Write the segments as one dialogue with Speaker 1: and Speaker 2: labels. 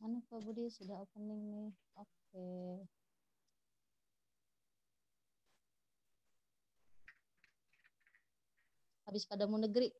Speaker 1: Mana Pak Budi sudah opening nih. Oke. Habis pada mau negeri.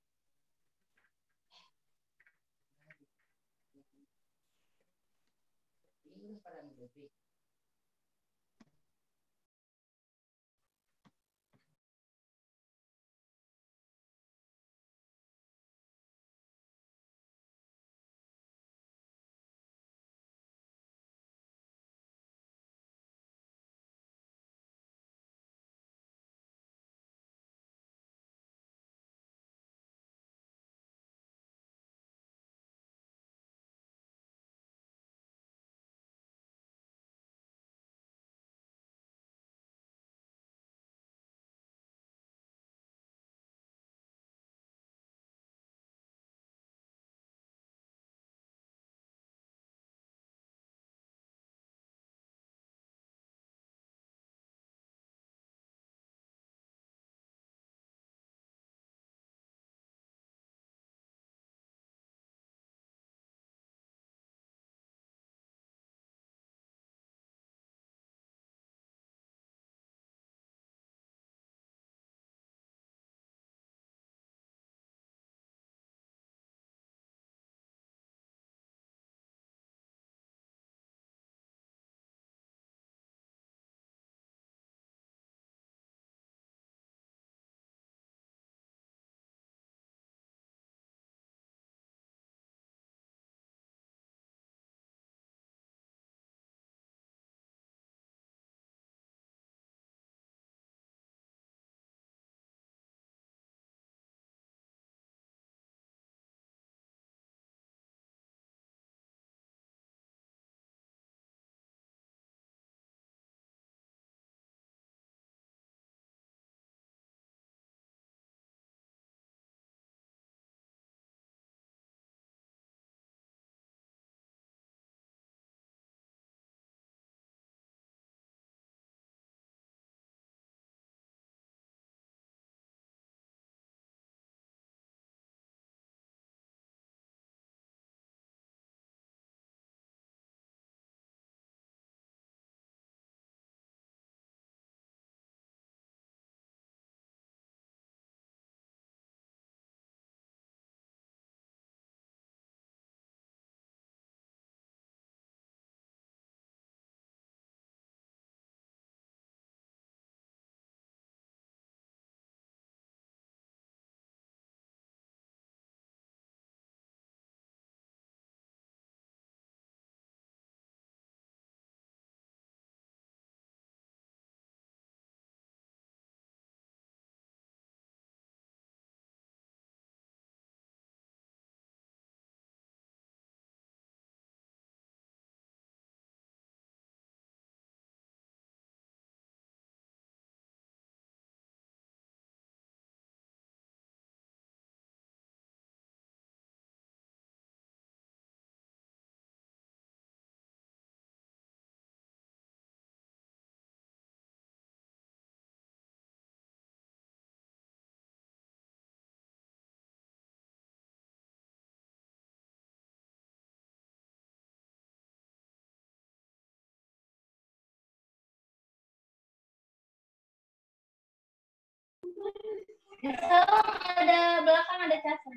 Speaker 2: Ada belakang ada casan.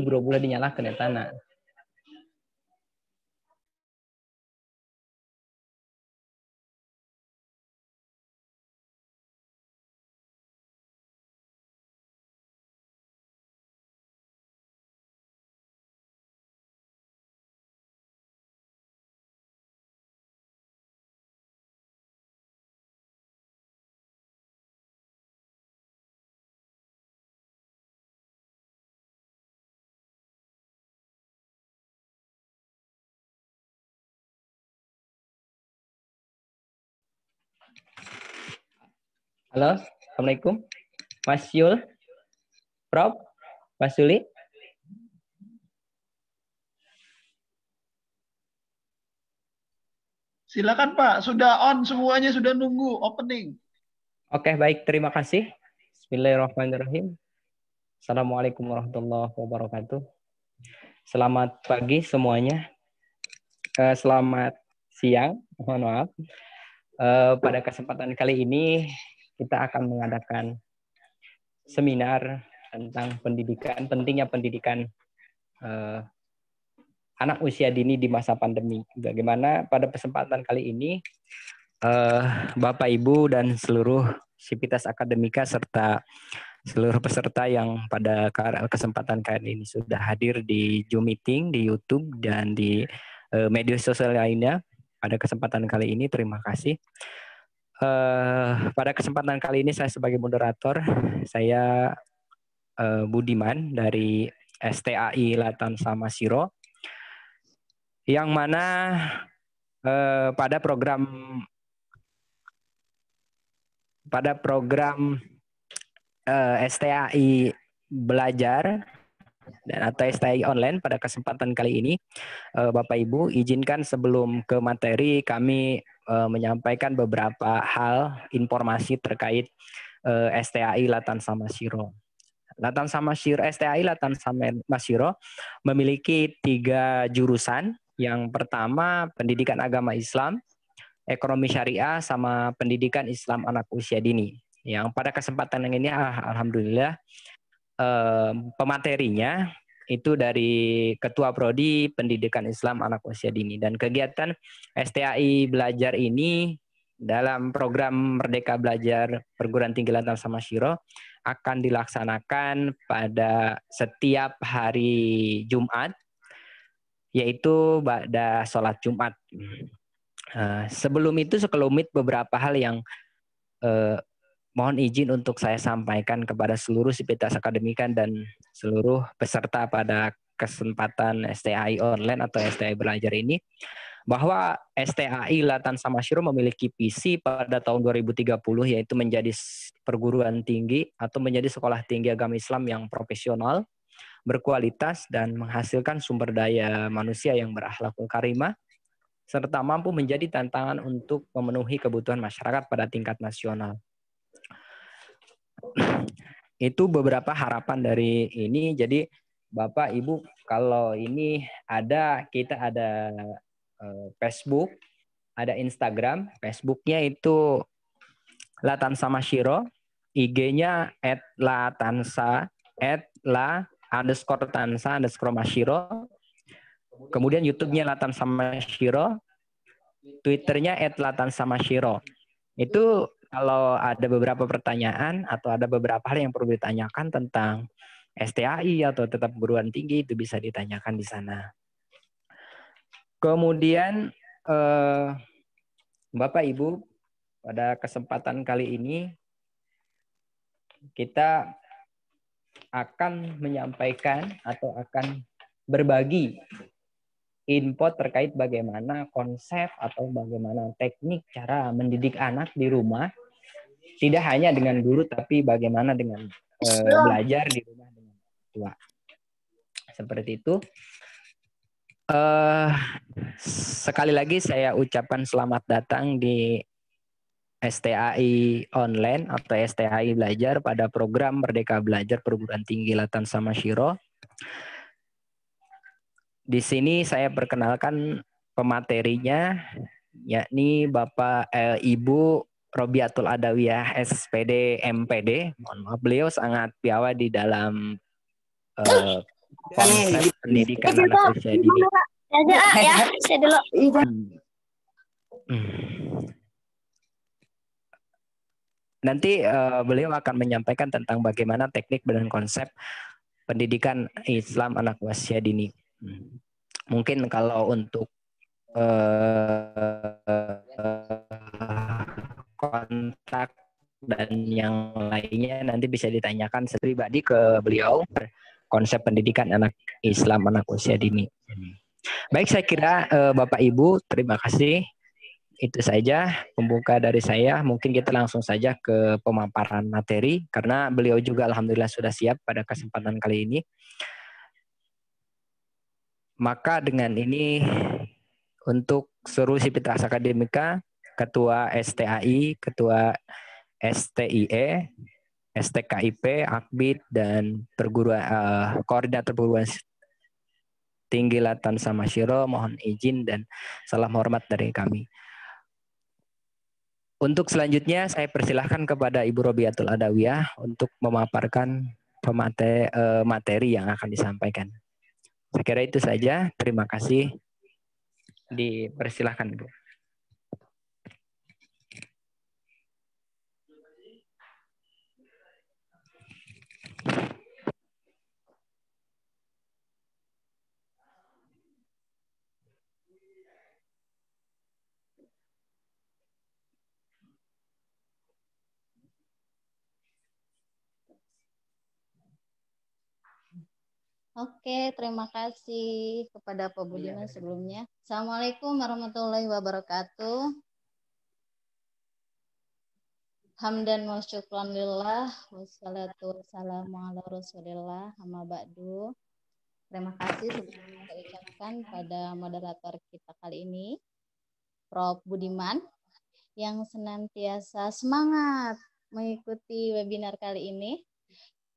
Speaker 3: Bro, boleh dinyalakan ya tanah. Halo, Assalamualaikum. Mas Yul, Prof, Mas Yuli.
Speaker 4: Silakan Pak, sudah on semuanya, sudah nunggu opening.
Speaker 3: Oke, baik, terima kasih. Bismillahirrahmanirrahim. Assalamualaikum warahmatullahi wabarakatuh. Selamat pagi semuanya. Selamat siang, mohon maaf. Pada kesempatan kali ini kita akan mengadakan seminar tentang pendidikan, pentingnya pendidikan anak usia dini di masa pandemi. Bagaimana pada kesempatan kali ini Bapak, Ibu, dan seluruh sivitas akademika serta seluruh peserta yang pada kesempatan kali ini sudah hadir di Zoom meeting, di YouTube, dan di media sosial lainnya. Pada kesempatan kali ini, terima kasih. Pada kesempatan kali ini saya sebagai moderator, saya Budiman dari STAI Latansa Masiro, yang mana pada program STAI Belajar dan atau STAI Online pada kesempatan kali ini, Bapak Ibu, izinkan sebelum ke materi kami menyampaikan beberapa hal informasi terkait STAI Latansa Masiro. STAI Latansa Masiro memiliki 3 jurusan. Yang pertama pendidikan agama Islam, ekonomi syariah, sama pendidikan Islam anak usia dini. Yang pada kesempatan yang ini alhamdulillah pematerinya itu dari Ketua Prodi Pendidikan Islam Anak Usia Dini. Dan kegiatan STAI Belajar ini dalam program Merdeka Belajar Perguruan Tinggi Latansa Masiro akan dilaksanakan pada setiap hari Jumat, yaitu pada sholat Jumat. Sebelum itu sekelumit beberapa hal yang mohon izin untuk saya sampaikan kepada seluruh sivitas akademika dan seluruh peserta pada kesempatan STAI Online atau STAI Belajar ini, bahwa STAI Latansa Masiro memiliki visi pada tahun 2030, yaitu menjadi perguruan tinggi atau menjadi sekolah tinggi agama Islam yang profesional, berkualitas, dan menghasilkan sumber daya manusia yang berakhlakul karimah, serta mampu menjadi tantangan untuk memenuhi kebutuhan masyarakat pada tingkat nasional. Itu beberapa harapan dari ini. Jadi Bapak, Ibu, kalau ini kita ada Facebook, ada Instagram. Facebooknya itu Latansa Masiro, IG-nya @latansa, @la_tansa_masiro. Kemudian YouTube-nya Latansa Masiro, Twitter-nya @latansa masiro. Itu kalau ada beberapa pertanyaan atau ada beberapa hal yang perlu ditanyakan tentang STAI atau tetap perguruan tinggi, itu bisa ditanyakan di sana. Kemudian Bapak Ibu, pada kesempatan kali ini kita akan menyampaikan atau akan berbagi info terkait bagaimana konsep atau bagaimana teknik cara mendidik anak di rumah, tidak hanya dengan guru tapi bagaimana dengan belajar di rumah dengan orang tua. Seperti itu. Sekali lagi saya ucapkan selamat datang di STAI Online atau STAI Belajar pada program Merdeka Belajar Perguruan Tinggi Latansa Masiro. Di sini saya perkenalkan pematerinya, yakni Bapak Ibu Robiatul Adawiyah SPD MPD. Mohon maaf, beliau sangat piawai di dalam konsep pendidikan anak usia dini.
Speaker 2: Saya dulu.
Speaker 3: Nanti beliau akan menyampaikan tentang bagaimana teknik dan konsep pendidikan Islam anak usia dini. Mungkin kalau untuk kontak dan yang lainnya nanti bisa ditanyakan pribadi ke beliau, konsep pendidikan anak Islam anak usia dini. Baik, saya kira Bapak Ibu, terima kasih. Itu saja pembuka dari saya. Mungkin kita langsung saja ke pemaparan materi, karena beliau juga alhamdulillah sudah siap pada kesempatan kali ini. Maka dengan ini, untuk seluruh sivitas akademika, Ketua STAI, Ketua STIE, STKIP, Akbid, dan koordinator perguruan Tinggilatan sama Syiro, mohon izin dan salam hormat dari kami. Untuk selanjutnya saya persilahkan kepada Ibu Robiatul Adawiyah untuk memaparkan materi yang akan disampaikan. Saya kira itu saja. Terima kasih. Dipersilahkan, Bu.
Speaker 1: Oke, terima kasih kepada Pak Budiman sebelumnya. Assalamualaikum warahmatullahi wabarakatuh. Hamdan wa syukran lillah wassalatu wassalamu ala rasulillah amma ba'du. Terima kasih sebelumnya saya ucapkan pada moderator kita kali ini, Prof. Budiman, yang senantiasa semangat mengikuti webinar kali ini.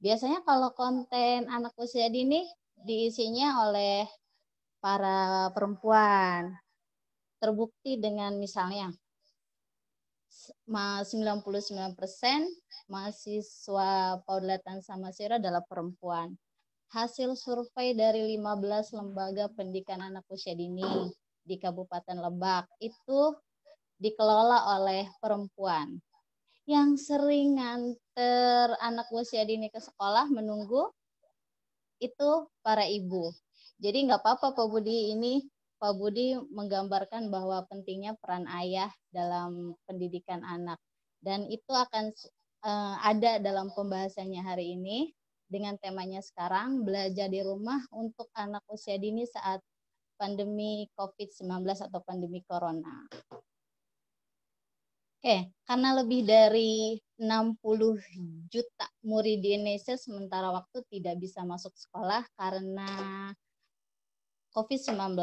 Speaker 1: Biasanya kalau konten anak usia dini diisinya oleh para perempuan. Terbukti dengan misalnya 99% mahasiswa Paudlatan Samasira adalah perempuan. Hasil survei dari 15 lembaga pendidikan anak usia dini di Kabupaten Lebak itu dikelola oleh perempuan. Yang sering nganter anak usia dini ke sekolah menunggu itu para ibu. Jadi nggak apa-apa Pak Budi, ini Pak Budi menggambarkan bahwa pentingnya peran ayah dalam pendidikan anak. Dan itu akan ada dalam pembahasannya hari ini dengan temanya sekarang, belajar di rumah untuk anak usia dini saat pandemi COVID-19 atau pandemi Corona. Oke, karena lebih dari 60 juta murid di Indonesia sementara waktu tidak bisa masuk sekolah karena COVID-19.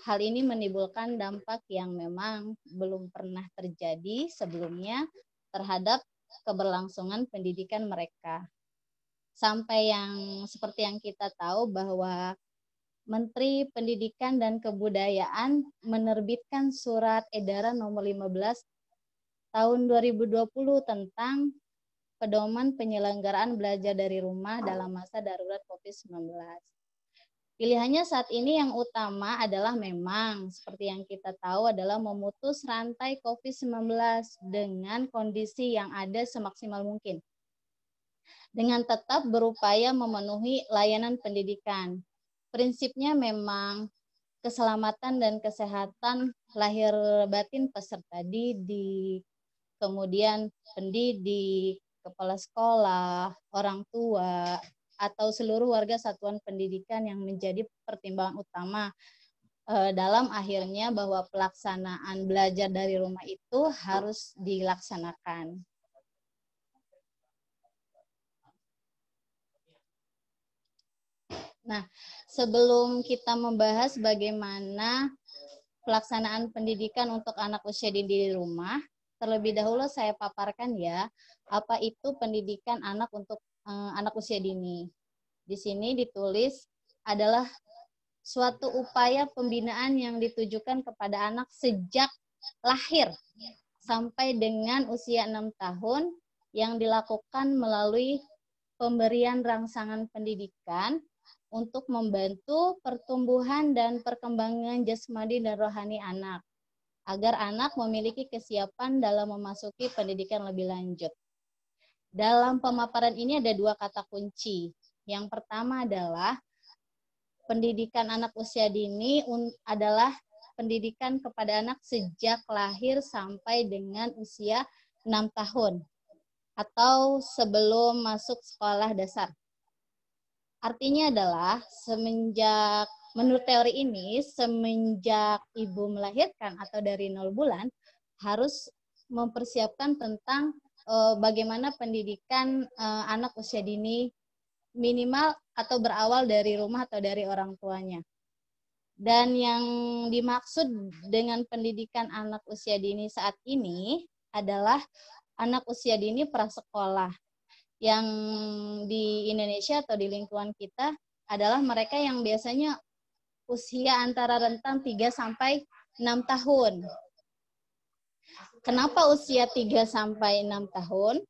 Speaker 1: Hal ini menimbulkan dampak yang memang belum pernah terjadi sebelumnya terhadap keberlangsungan pendidikan mereka. Sampai yang seperti yang kita tahu bahwa Menteri Pendidikan dan Kebudayaan menerbitkan surat edaran nomor 15 tahun 2020 tentang pedoman penyelenggaraan belajar dari rumah dalam masa darurat COVID-19. Pilihannya saat ini yang utama adalah memang seperti yang kita tahu adalah memutus rantai COVID-19 dengan kondisi yang ada semaksimal mungkin. Dengan tetap berupaya memenuhi layanan pendidikan. Prinsipnya memang keselamatan dan kesehatan lahir batin peserta didik, kemudian pendidik, kepala sekolah, orang tua, atau seluruh warga satuan pendidikan yang menjadi pertimbangan utama dalam akhirnya bahwa pelaksanaan belajar dari rumah itu harus dilaksanakan. Nah, sebelum kita membahas bagaimana pelaksanaan pendidikan untuk anak usia dini di rumah, terlebih dahulu saya paparkan ya, apa itu pendidikan anak untuk anak usia dini. Di sini ditulis adalah suatu upaya pembinaan yang ditujukan kepada anak sejak lahir sampai dengan usia 6 tahun yang dilakukan melalui pemberian rangsangan pendidikan untuk membantu pertumbuhan dan perkembangan jasmani dan rohani anak, agar anak memiliki kesiapan dalam memasuki pendidikan lebih lanjut. Dalam pemaparan ini ada 2 kata kunci. Yang pertama adalah pendidikan anak usia dini adalah pendidikan kepada anak sejak lahir sampai dengan usia 6 tahun atau sebelum masuk sekolah dasar. Artinya adalah menurut teori ini, semenjak ibu melahirkan atau dari 0 bulan, harus mempersiapkan tentang bagaimana pendidikan anak usia dini minimal atau berawal dari rumah atau dari orang tuanya. Dan yang dimaksud dengan pendidikan anak usia dini saat ini adalah anak usia dini prasekolah. Yang di Indonesia atau di lingkungan kita adalah mereka yang biasanya usia antara rentang 3 sampai 6 tahun. Kenapa usia 3 sampai 6 tahun?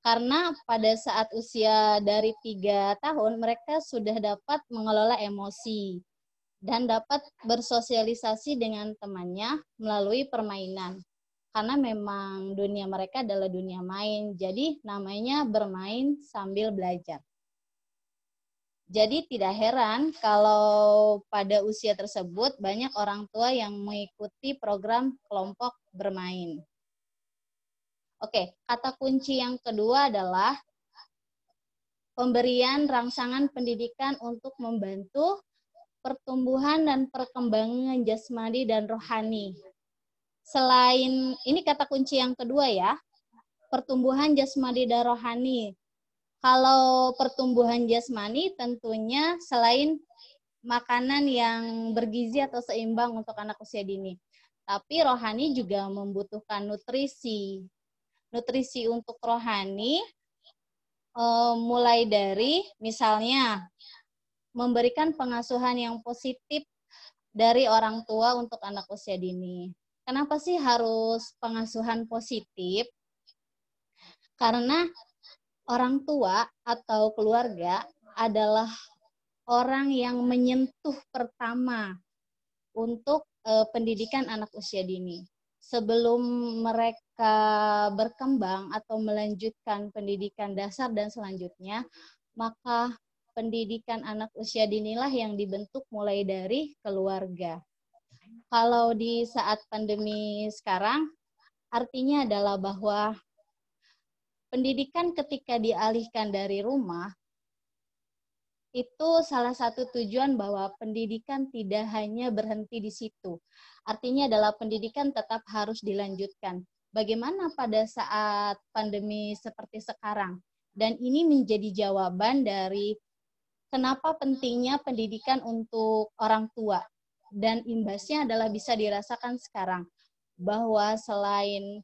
Speaker 1: Karena pada saat usia dari 3 tahun, mereka sudah dapat mengelola emosi dan dapat bersosialisasi dengan temannya melalui permainan. Karena memang dunia mereka adalah dunia main, jadi namanya bermain sambil belajar. Jadi tidak heran kalau pada usia tersebut banyak orang tua yang mengikuti program kelompok bermain. Oke, kata kunci yang kedua adalah pemberian rangsangan pendidikan untuk membantu pertumbuhan dan perkembangan jasmani dan rohani. Selain, ini kata kunci yang kedua ya, pertumbuhan jasmani dan rohani. Kalau pertumbuhan jasmani tentunya selain makanan yang bergizi atau seimbang untuk anak usia dini. Tapi rohani juga membutuhkan nutrisi. Nutrisi untuk rohani mulai dari misalnya memberikan pengasuhan yang positif dari orang tua untuk anak usia dini. Kenapa sih harus pengasuhan positif? Karena orang tua atau keluarga adalah orang yang menyentuh pertama untuk pendidikan anak usia dini. Sebelum mereka berkembang atau melanjutkan pendidikan dasar dan selanjutnya, maka pendidikan anak usia dinilah yang dibentuk mulai dari keluarga. Kalau di saat pandemi sekarang, artinya adalah bahwa pendidikan ketika dialihkan dari rumah, itu salah satu tujuan bahwa pendidikan tidak hanya berhenti di situ. Artinya adalah pendidikan tetap harus dilanjutkan. Bagaimana pada saat pandemi seperti sekarang? Dan ini menjadi jawaban dari kenapa pentingnya pendidikan untuk orang tua. Dan imbasnya adalah bisa dirasakan sekarang. Bahwa selain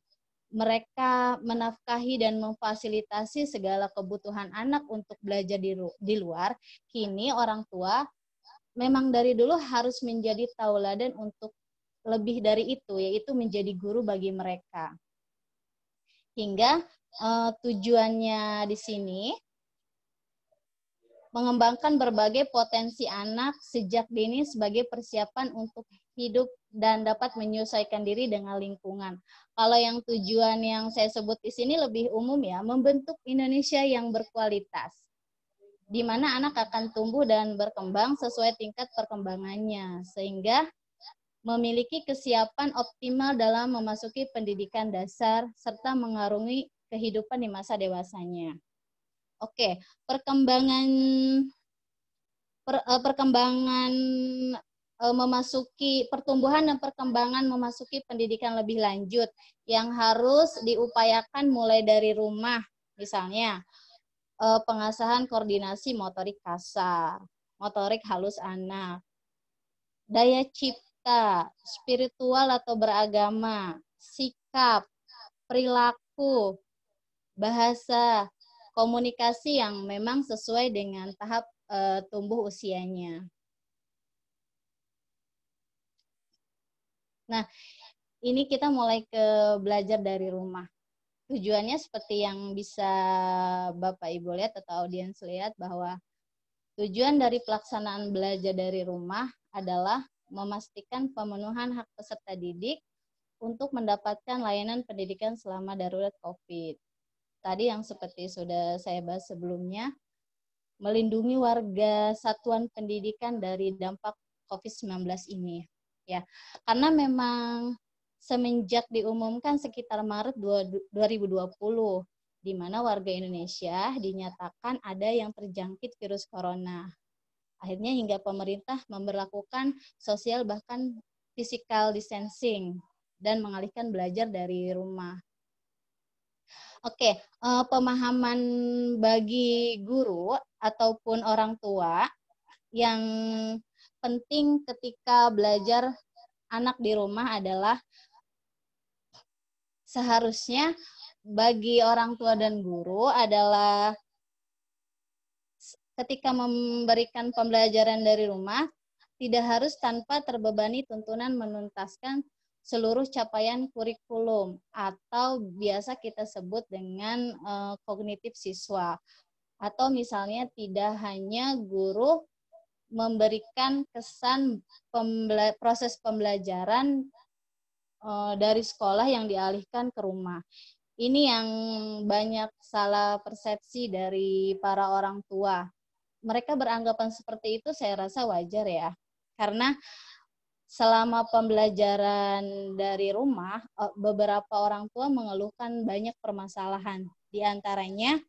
Speaker 1: mereka menafkahi dan memfasilitasi segala kebutuhan anak untuk belajar di luar, kini orang tua memang dari dulu harus menjadi tauladan untuk lebih dari itu, yaitu menjadi guru bagi mereka. Hingga tujuannya di sini mengembangkan berbagai potensi anak sejak dini sebagai persiapan untuk hidup dan dapat menyesuaikan diri dengan lingkungan. Kalau yang tujuan yang saya sebut di sini lebih umum ya, membentuk Indonesia yang berkualitas, di mana anak akan tumbuh dan berkembang sesuai tingkat perkembangannya, sehingga memiliki kesiapan optimal dalam memasuki pendidikan dasar, serta mengarungi kehidupan di masa dewasanya. Oke, perkembangan memasuki pertumbuhan dan perkembangan memasuki pendidikan lebih lanjut yang harus diupayakan mulai dari rumah, misalnya pengasahan koordinasi motorik kasar, motorik halus anak, daya cipta, spiritual atau beragama, sikap, perilaku, bahasa, komunikasi yang memang sesuai dengan tahap tumbuh usianya. Nah, ini kita mulai ke belajar dari rumah. Tujuannya seperti yang bisa Bapak Ibu lihat atau audiens lihat, bahwa tujuan dari pelaksanaan belajar dari rumah adalah memastikan pemenuhan hak peserta didik untuk mendapatkan layanan pendidikan selama darurat COVID. Tadi yang seperti sudah saya bahas sebelumnya, melindungi warga satuan pendidikan dari dampak COVID-19 ini. Ya, karena memang semenjak diumumkan sekitar Maret 2020, di mana warga Indonesia dinyatakan ada yang terjangkit virus corona. Akhirnya hingga pemerintah memberlakukan sosial bahkan physical distancing dan mengalihkan belajar dari rumah. Oke, pemahaman bagi guru ataupun orang tua yang penting ketika belajar anak di rumah adalah seharusnya bagi orang tua dan guru adalah ketika memberikan pembelajaran dari rumah, tidak harus tanpa terbebani tuntunan menuntaskan seluruh capaian kurikulum atau biasa kita sebut dengan kognitif siswa. Atau misalnya tidak hanya guru memberikan kesan proses pembelajaran dari sekolah yang dialihkan ke rumah. Ini yang banyak salah persepsi dari para orang tua. Mereka beranggapan seperti itu saya rasa wajar ya. Karena selama pembelajaran dari rumah, beberapa orang tua mengeluhkan banyak permasalahan. Di antaranya,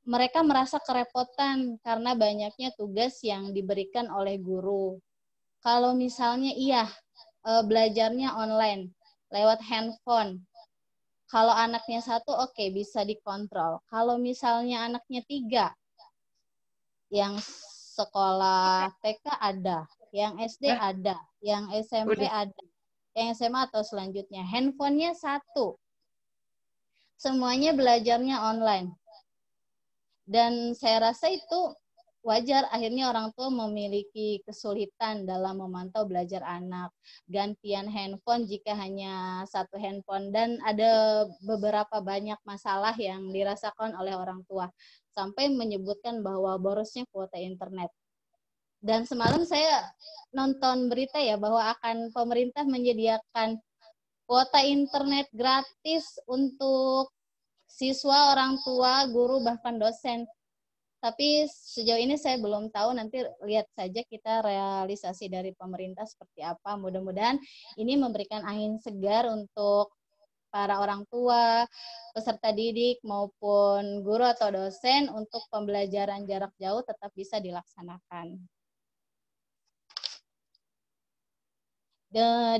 Speaker 1: mereka merasa kerepotan karena banyaknya tugas yang diberikan oleh guru. Kalau misalnya belajarnya online, lewat handphone. Kalau anaknya satu, oke, bisa dikontrol. Kalau misalnya anaknya 3, yang sekolah TK ada, yang SD ada, yang SMP ada, yang SMA atau selanjutnya. Handphonenya 1. Semuanya belajarnya online. Dan saya rasa itu wajar, akhirnya orang tua memiliki kesulitan dalam memantau belajar anak. Gantian handphone jika hanya 1 handphone, dan ada beberapa banyak masalah yang dirasakan oleh orang tua. Sampai menyebutkan bahwa borosnya kuota internet. Dan semalam saya nonton berita ya bahwa akan pemerintah menyediakan kuota internet gratis untuk siswa, orang tua, guru, bahkan dosen. Tapi sejauh ini saya belum tahu, nanti lihat saja kita realisasi dari pemerintah seperti apa. Mudah-mudahan ini memberikan angin segar untuk para orang tua, peserta didik, maupun guru atau dosen untuk pembelajaran jarak jauh tetap bisa dilaksanakan.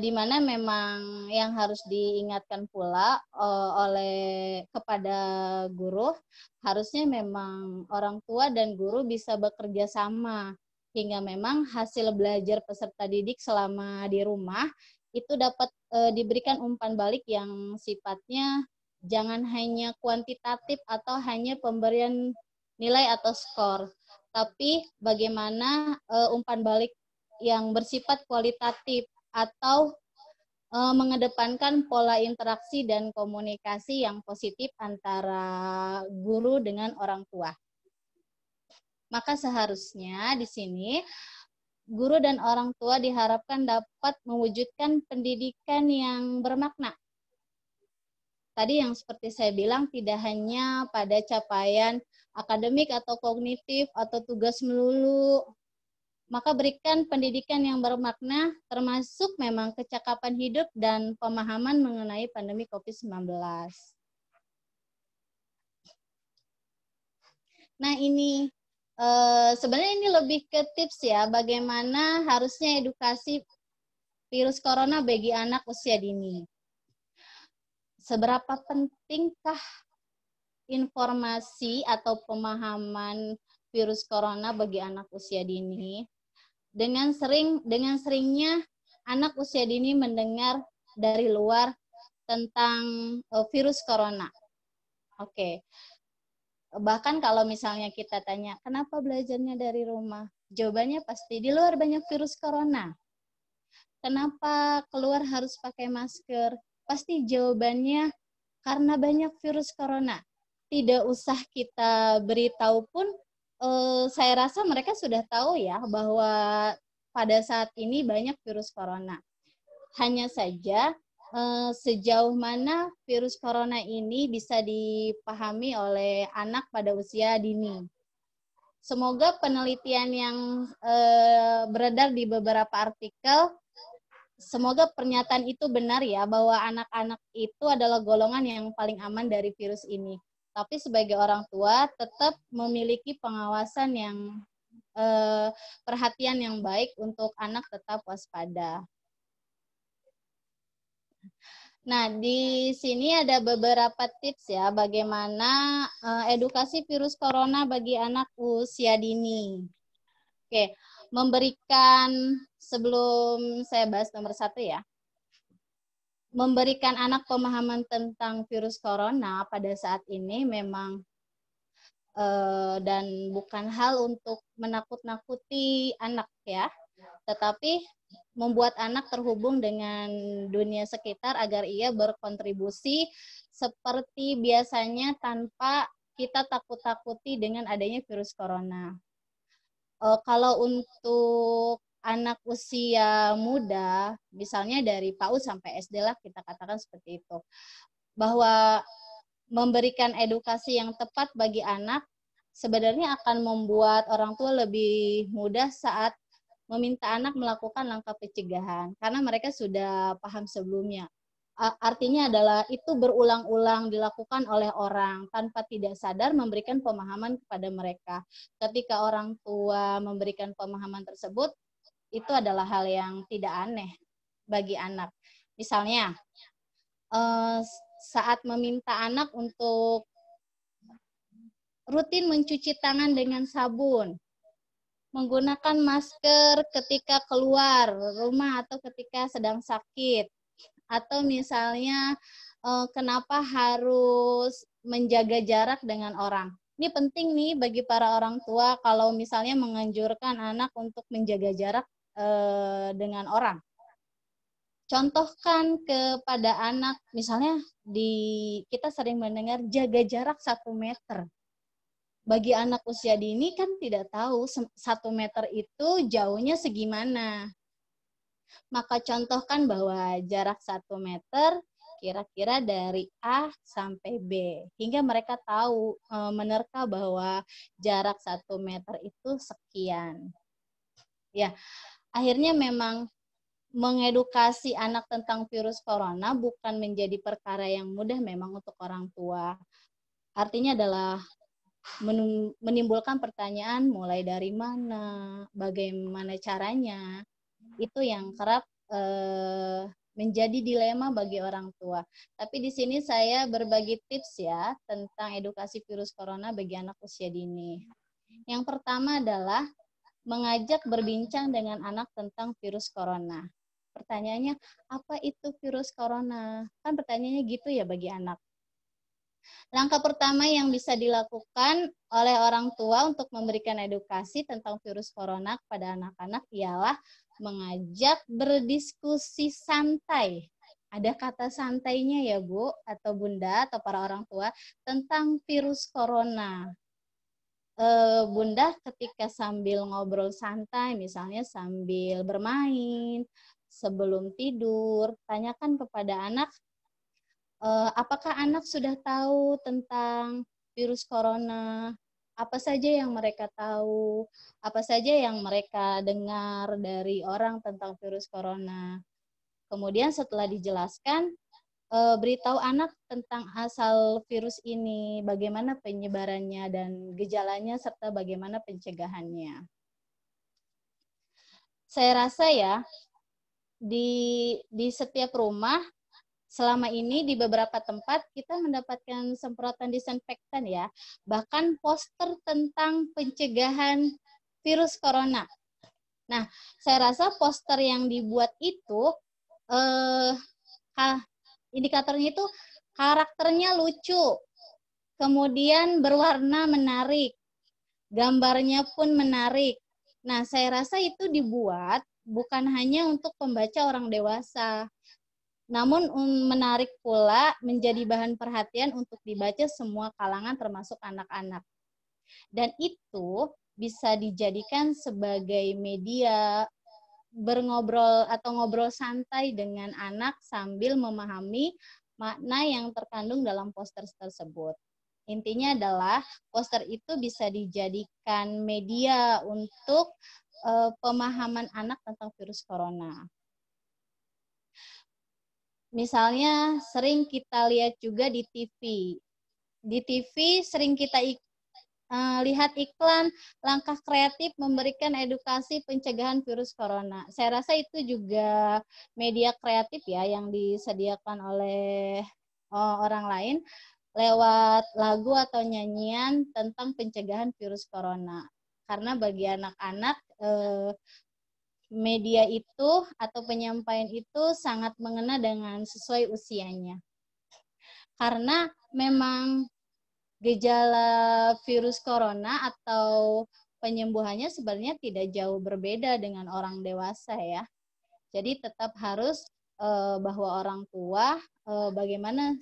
Speaker 1: Di mana memang yang harus diingatkan pula kepada guru, harusnya memang orang tua dan guru bisa bekerja sama, hingga memang hasil belajar peserta didik selama di rumah itu dapat diberikan umpan balik yang sifatnya jangan hanya kuantitatif atau hanya pemberian nilai atau skor, tapi bagaimana umpan balik yang bersifat kualitatif atau mengedepankan pola interaksi dan komunikasi yang positif antara guru dengan orang tua. Maka seharusnya di sini guru dan orang tua diharapkan dapat mewujudkan pendidikan yang bermakna. Tadi yang seperti saya bilang, tidak hanya pada capaian akademik atau kognitif atau tugas melulu. Maka berikan pendidikan yang bermakna, termasuk memang kecakapan hidup dan pemahaman mengenai pandemi COVID-19. Nah ini, sebenarnya ini lebih ke tips ya, bagaimana harusnya edukasi virus corona bagi anak usia dini. Seberapa pentingkah informasi atau pemahaman virus corona bagi anak usia dini? Dengan seringnya anak usia dini mendengar dari luar tentang virus corona. Oke. Bahkan kalau misalnya kita tanya, kenapa belajarnya dari rumah? Jawabannya pasti, di luar banyak virus corona. Kenapa keluar harus pakai masker? Pasti jawabannya karena banyak virus corona. Tidak usah kita beritahu pun, saya rasa mereka sudah tahu ya bahwa pada saat ini banyak virus corona. Hanya saja sejauh mana virus corona ini bisa dipahami oleh anak pada usia dini. Semoga penelitian yang beredar di beberapa artikel, semoga pernyataan itu benar ya, bahwa anak-anak itu adalah golongan yang paling aman dari virus ini. Tapi sebagai orang tua tetap memiliki pengawasan yang perhatian yang baik untuk anak tetap waspada. Nah, di sini ada beberapa tips ya bagaimana edukasi virus corona bagi anak usia dini. Oke, sebelum saya bahas nomor 1 ya, memberikan anak pemahaman tentang virus corona pada saat ini memang dan bukan hal untuk menakut-nakuti anak ya. tetapi membuat anak terhubung dengan dunia sekitar agar ia berkontribusi seperti biasanya tanpa kita takut-takuti dengan adanya virus corona. Kalau untuk anak usia muda, misalnya dari PAUD sampai SD lah kita katakan seperti itu, bahwa memberikan edukasi yang tepat bagi anak sebenarnya akan membuat orang tua lebih mudah saat meminta anak melakukan langkah pencegahan, karena mereka sudah paham sebelumnya. Artinya adalah itu berulang-ulang dilakukan oleh orang tanpa tidak sadar memberikan pemahaman kepada mereka. Ketika orang tua memberikan pemahaman tersebut, itu adalah hal yang tidak aneh bagi anak. Misalnya, saat meminta anak untuk rutin mencuci tangan dengan sabun, menggunakan masker ketika keluar rumah atau ketika sedang sakit, atau misalnya kenapa harus menjaga jarak dengan orang. Ini penting nih bagi para orang tua kalau misalnya menganjurkan anak untuk menjaga jarak dengan orang. Contohkan kepada anak, misalnya kita sering mendengar jaga jarak 1 meter. Bagi anak usia dini kan tidak tahu 1 meter itu jauhnya segimana. Maka contohkan bahwa jarak 1 meter kira-kira dari A sampai B. Hingga mereka tahu menerka bahwa jarak 1 meter itu sekian. Ya, akhirnya memang mengedukasi anak tentang virus corona bukan menjadi perkara yang mudah memang untuk orang tua. Artinya adalah menimbulkan pertanyaan mulai dari mana, bagaimana caranya, itu yang kerap menjadi dilema bagi orang tua. Tapi di sini saya berbagi tips ya tentang edukasi virus corona bagi anak usia dini. Yang pertama adalah mengajak berbincang dengan anak tentang virus corona. Pertanyaannya, apa itu virus corona? Kan pertanyaannya gitu ya bagi anak. Langkah pertama yang bisa dilakukan oleh orang tua untuk memberikan edukasi tentang virus corona kepada anak-anak ialah mengajak berdiskusi santai. Ada kata santainya ya Bu, atau Bunda, atau para orang tua, tentang virus corona. Bunda ketika sambil ngobrol santai, misalnya sambil bermain, sebelum tidur, tanyakan kepada anak, apakah anak sudah tahu tentang virus corona? Apa saja yang mereka tahu? Apa saja yang mereka dengar dari orang tentang virus corona? Kemudian setelah dijelaskan, beritahu anak tentang asal virus ini, bagaimana penyebarannya dan gejalanya, serta bagaimana pencegahannya. Saya rasa ya, di setiap rumah, selama ini di beberapa tempat kita mendapatkan semprotan disinfektan ya, bahkan poster tentang pencegahan virus corona. Nah, saya rasa poster yang dibuat itu indikatornya itu karakternya lucu, kemudian berwarna menarik, gambarnya pun menarik. Nah, saya rasa itu dibuat bukan hanya untuk pembaca orang dewasa, namun menarik pula menjadi bahan perhatian untuk dibaca semua kalangan termasuk anak-anak. Dan itu bisa dijadikan sebagai media berngobrol atau ngobrol santai dengan anak sambil memahami makna yang terkandung dalam poster tersebut. Intinya adalah poster itu bisa dijadikan media untuk pemahaman anak tentang virus corona. Misalnya sering kita lihat juga di TV. Di TV sering kita lihat iklan langkah kreatif memberikan edukasi pencegahan virus corona. Saya rasa itu juga media kreatif ya yang disediakan oleh orang lain lewat lagu atau nyanyian tentang pencegahan virus corona. Karena bagi anak-anak media itu atau penyampaian itu sangat mengena dengan sesuai usianya. Karena memang gejala virus corona atau penyembuhannya sebenarnya tidak jauh berbeda dengan orang dewasa ya. Jadi tetap harus bahwa orang tua bagaimana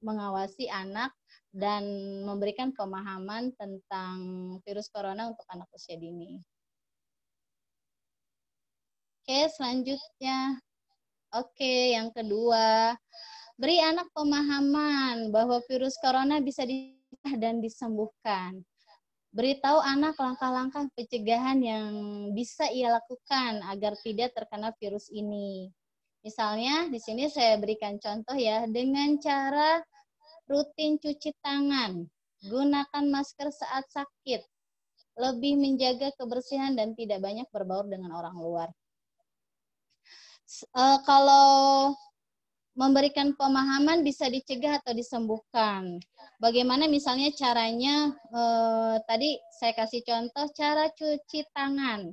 Speaker 1: mengawasi anak dan memberikan pemahaman tentang virus corona untuk anak usia dini. Oke, selanjutnya. Oke, yang kedua, beri anak pemahaman bahwa virus corona bisa dicegah dan disembuhkan. Beritahu anak langkah-langkah pencegahan yang bisa ia lakukan agar tidak terkena virus ini. Misalnya, di sini saya berikan contoh ya, dengan cara rutin cuci tangan, gunakan masker saat sakit, lebih menjaga kebersihan dan tidak banyak berbaur dengan orang luar. Kalau memberikan pemahaman bisa dicegah atau disembuhkan. Bagaimana misalnya caranya, tadi saya kasih contoh cara cuci tangan.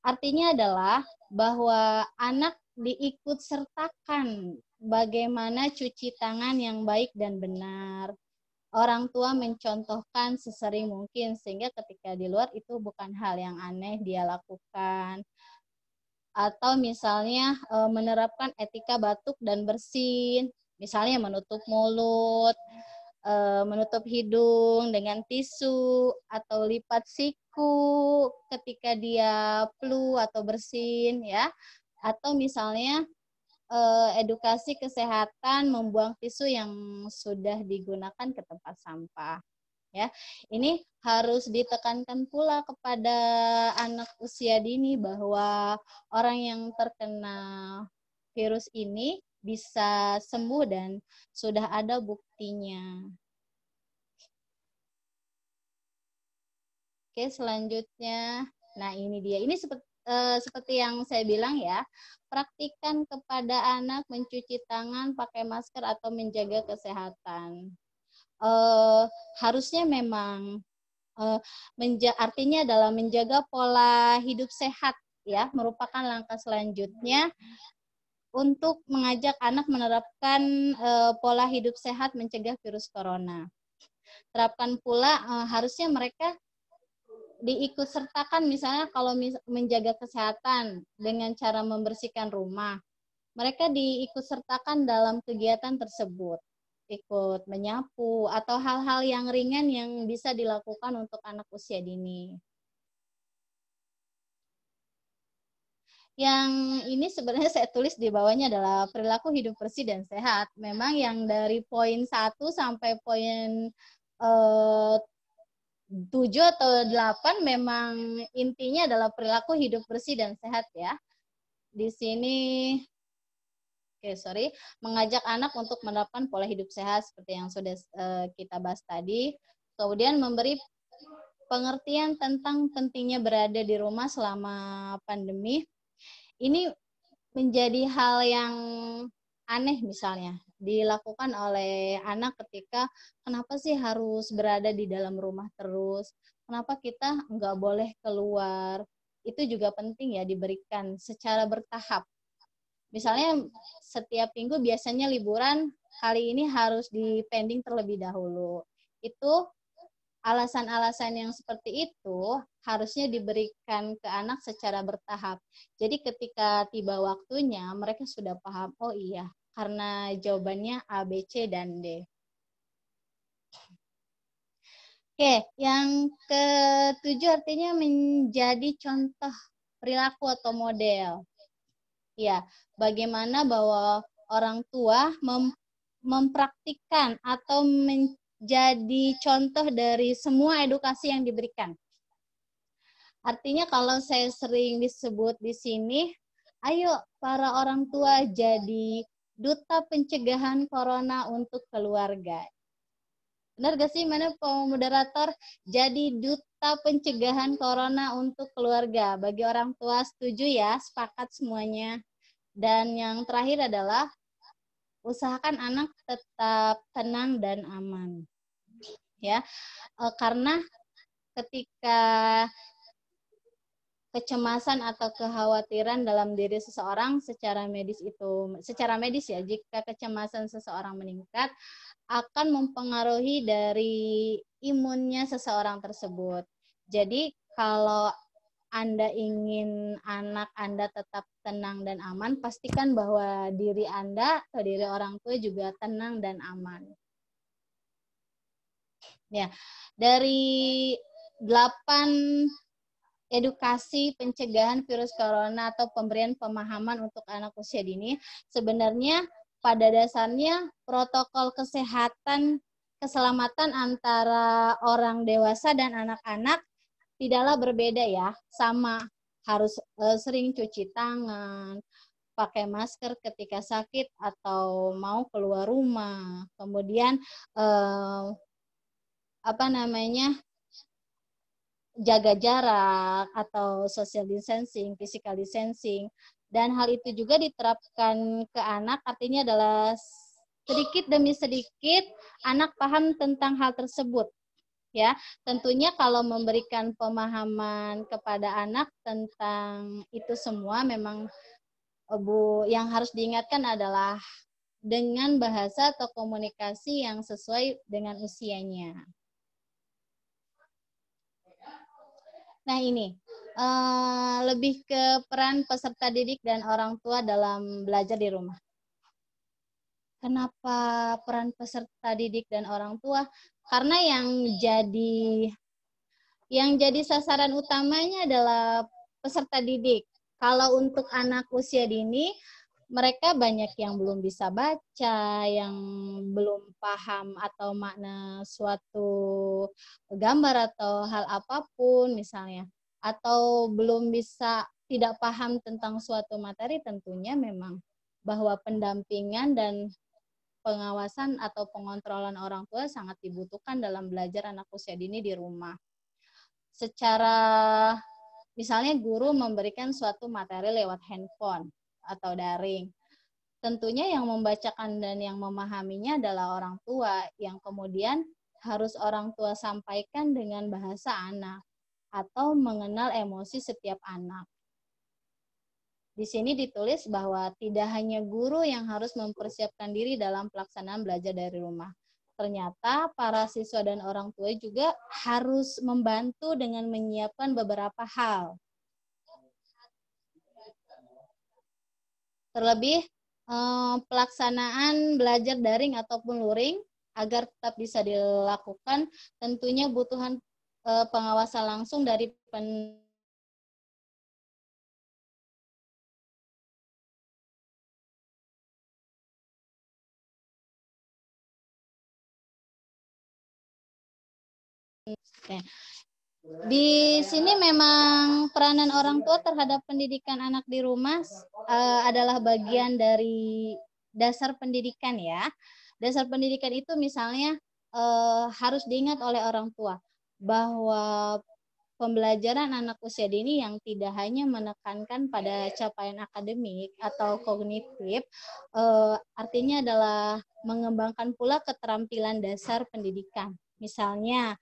Speaker 1: Artinya adalah bahwa anak diikut sertakan bagaimana cuci tangan yang baik dan benar. Orang tua mencontohkan sesering mungkin sehingga ketika di luar itu bukan hal yang aneh dia lakukan. Atau misalnya menerapkan etika batuk dan bersin, misalnya menutup mulut, menutup hidung dengan tisu, atau lipat siku ketika dia flu atau bersin ya. Atau misalnya edukasi kesehatan membuang tisu yang sudah digunakan ke tempat sampah. Ya, ini harus ditekankan pula kepada anak usia dini bahwa orang yang terkena virus ini bisa sembuh dan sudah ada buktinya. Oke, selanjutnya, nah ini dia. Ini seperti yang saya bilang ya, praktikkan kepada anak mencuci tangan, pakai masker atau menjaga kesehatan. Harusnya memang artinya adalah menjaga pola hidup sehat ya, merupakan langkah selanjutnya untuk mengajak anak menerapkan pola hidup sehat mencegah virus corona. Terapkan pula harusnya mereka diikut sertakan misalnya kalau menjaga kesehatan dengan cara membersihkan rumah. Mereka diikut sertakan dalam kegiatan tersebut. Ikut menyapu atau hal-hal yang ringan yang bisa dilakukan untuk anak usia dini. Yang ini sebenarnya saya tulis di bawahnya adalah perilaku hidup bersih dan sehat. Memang yang dari poin 1 sampai poin 7 atau 8 memang intinya adalah perilaku hidup bersih dan sehat ya. Di sini mengajak anak untuk menerapkan pola hidup sehat seperti yang sudah kita bahas tadi. Kemudian memberi pengertian tentang pentingnya berada di rumah selama pandemi. Ini menjadi hal yang aneh misalnya dilakukan oleh anak ketika kenapa sih harus berada di dalam rumah terus? Kenapa kita nggak boleh keluar? Itu juga penting ya diberikan secara bertahap. Misalnya setiap minggu biasanya liburan, kali ini harus dipending terlebih dahulu. Itu alasan-alasan yang seperti itu harusnya diberikan ke anak secara bertahap. Jadi ketika tiba waktunya mereka sudah paham, oh iya, karena jawabannya A, B, C, dan D. Oke, yang ke-7 artinya menjadi contoh perilaku atau model. Ya, bagaimana bahwa orang tua mempraktikkan atau menjadi contoh dari semua edukasi yang diberikan. Artinya kalau saya sering disebut di sini, ayo para orang tua jadi duta pencegahan corona untuk keluarga. Benar gak sih, mana moderator? Jadi duta pencegahan corona untuk keluarga. Bagi orang tua setuju ya, sepakat semuanya. Dan yang terakhir adalah usahakan anak tetap tenang dan aman. Ya, karena ketika kecemasan atau kekhawatiran dalam diri seseorang secara medis ya, jika kecemasan seseorang meningkat akan mempengaruhi dari imunnya seseorang tersebut. Jadi kalau Anda ingin anak Anda tetap tenang dan aman, pastikan bahwa diri Anda atau diri orang tua juga tenang dan aman. Ya, dari 8 edukasi pencegahan virus corona atau pemberian pemahaman untuk anak usia dini, sebenarnya pada dasarnya protokol kesehatan keselamatan antara orang dewasa dan anak-anak tidaklah berbeda ya, sama. Harus sering cuci tangan, pakai masker ketika sakit atau mau keluar rumah. Kemudian jaga jarak atau social distancing, physical distancing. Dan hal itu juga diterapkan ke anak, artinya adalah sedikit demi sedikit anak paham tentang hal tersebut. Ya, tentunya kalau memberikan pemahaman kepada anak tentang itu semua memang Bu yang harus diingatkan adalah dengan bahasa atau komunikasi yang sesuai dengan usianya. Nah ini lebih ke peran peserta didik dan orang tua dalam belajar di rumah. Kenapa peran peserta didik dan orang tua? Karena yang jadi sasaran utamanya adalah peserta didik. Kalau untuk anak usia dini, mereka banyak yang belum bisa baca, yang belum paham atau makna suatu gambar atau hal apapun misalnya. Atau belum bisa, tidak paham tentang suatu materi, tentunya memang bahwa pendampingan dan pengawasan atau pengontrolan orang tua sangat dibutuhkan dalam belajar anak usia dini di rumah. Secara misalnya guru memberikan suatu materi lewat handphone atau daring. Tentunya yang membacakan dan yang memahaminya adalah orang tua, yang kemudian harus orang tua sampaikan dengan bahasa anak atau mengenal emosi setiap anak. Di sini ditulis bahwa tidak hanya guru yang harus mempersiapkan diri dalam pelaksanaan belajar dari rumah. Ternyata para siswa dan orang tua juga harus membantu dengan menyiapkan beberapa hal. Terlebih pelaksanaan belajar daring ataupun luring agar tetap bisa dilakukan, tentunya butuhan pengawasan langsung dari Di sini memang peranan orang tua terhadap pendidikan anak di rumah adalah bagian dari dasar pendidikan ya. Dasar pendidikan itu misalnya harus diingat oleh orang tua bahwa pembelajaran anak usia dini yang tidak hanya menekankan pada capaian akademik atau kognitif, artinya adalah mengembangkan pula keterampilan dasar pendidikan. Misalnya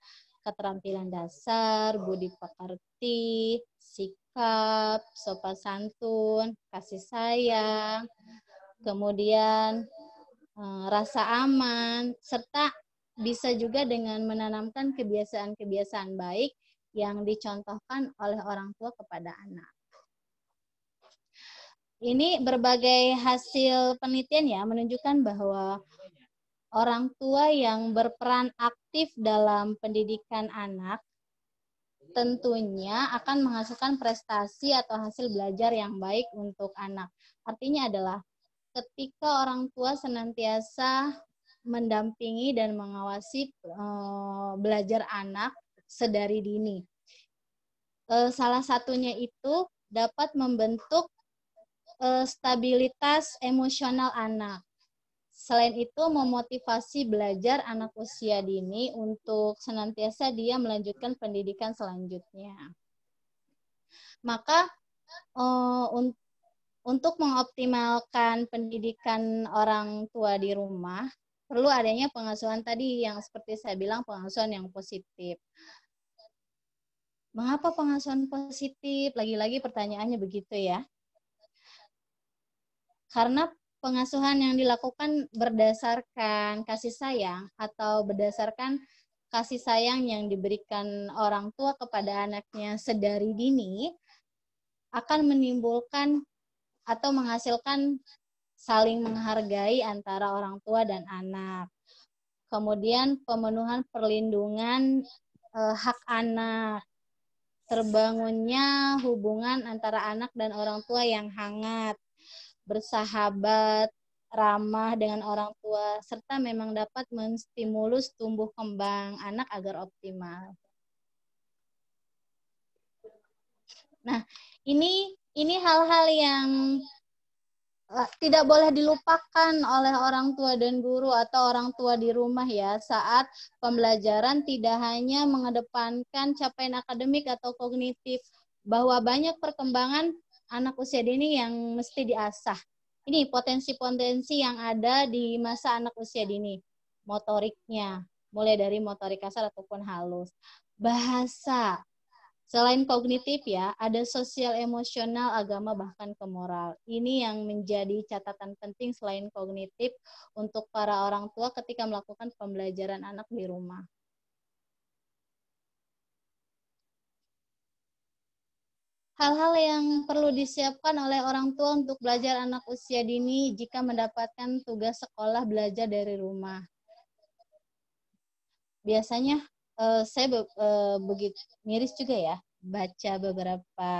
Speaker 1: keterampilan dasar, budi pekerti, sikap, sopan santun, kasih sayang, kemudian rasa aman, serta bisa juga dengan menanamkan kebiasaan-kebiasaan baik yang dicontohkan oleh orang tua kepada anak. Ini berbagai hasil penelitian ya menunjukkan bahwa orang tua yang berperan aktif dalam pendidikan anak tentunya akan menghasilkan prestasi atau hasil belajar yang baik untuk anak. Artinya adalah ketika orang tua senantiasa mendampingi dan mengawasi belajar anak sedari dini. Salah satunya itu dapat membentuk stabilitas emosional anak. Selain itu, memotivasi belajar anak usia dini untuk senantiasa dia melanjutkan pendidikan selanjutnya. Maka, untuk mengoptimalkan pendidikan orang tua di rumah, perlu adanya pengasuhan tadi yang seperti saya bilang, pengasuhan yang positif. Mengapa pengasuhan positif? Lagi-lagi pertanyaannya begitu ya. Karena pengasuhan yang dilakukan berdasarkan kasih sayang atau berdasarkan kasih sayang yang diberikan orang tua kepada anaknya sedari dini akan menimbulkan atau menghasilkan saling menghargai antara orang tua dan anak. Kemudian pemenuhan perlindungan hak anak, terbangunnya hubungan antara anak dan orang tua yang hangat, bersahabat, ramah dengan orang tua, serta memang dapat menstimulus tumbuh kembang anak agar optimal. Nah, ini hal-hal yang tidak boleh dilupakan oleh orang tua dan guru atau orang tua di rumah ya saat pembelajaran, tidak hanya mengedepankan capaian akademik atau kognitif, bahwa banyak perkembangan anak usia dini yang mesti diasah. Ini potensi-potensi yang ada di masa anak usia dini. Motoriknya, mulai dari motorik kasar ataupun halus. Bahasa, selain kognitif ya, ada sosial, emosional, agama, bahkan ke moral. Ini yang menjadi catatan penting selain kognitif untuk para orang tua ketika melakukan pembelajaran anak di rumah. Hal-hal yang perlu disiapkan oleh orang tua untuk belajar anak usia dini jika mendapatkan tugas sekolah belajar dari rumah. Biasanya saya begitu miris juga ya baca beberapa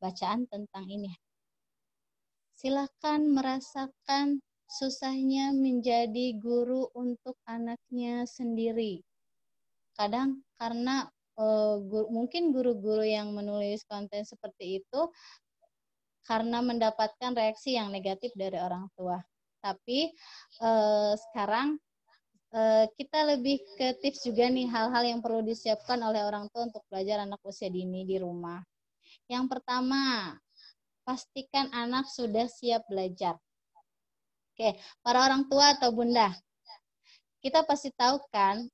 Speaker 1: bacaan tentang ini. Silakan merasakan susahnya menjadi guru untuk anaknya sendiri. Kadang karena mungkin guru-guru yang menulis konten seperti itu karena mendapatkan reaksi yang negatif dari orang tua. Tapi sekarang kita lebih ke tips juga nih, hal-hal yang perlu disiapkan oleh orang tua untuk belajar anak usia dini di rumah. Yang pertama, pastikan anak sudah siap belajar. Oke, para orang tua atau bunda, kita pasti tahu kan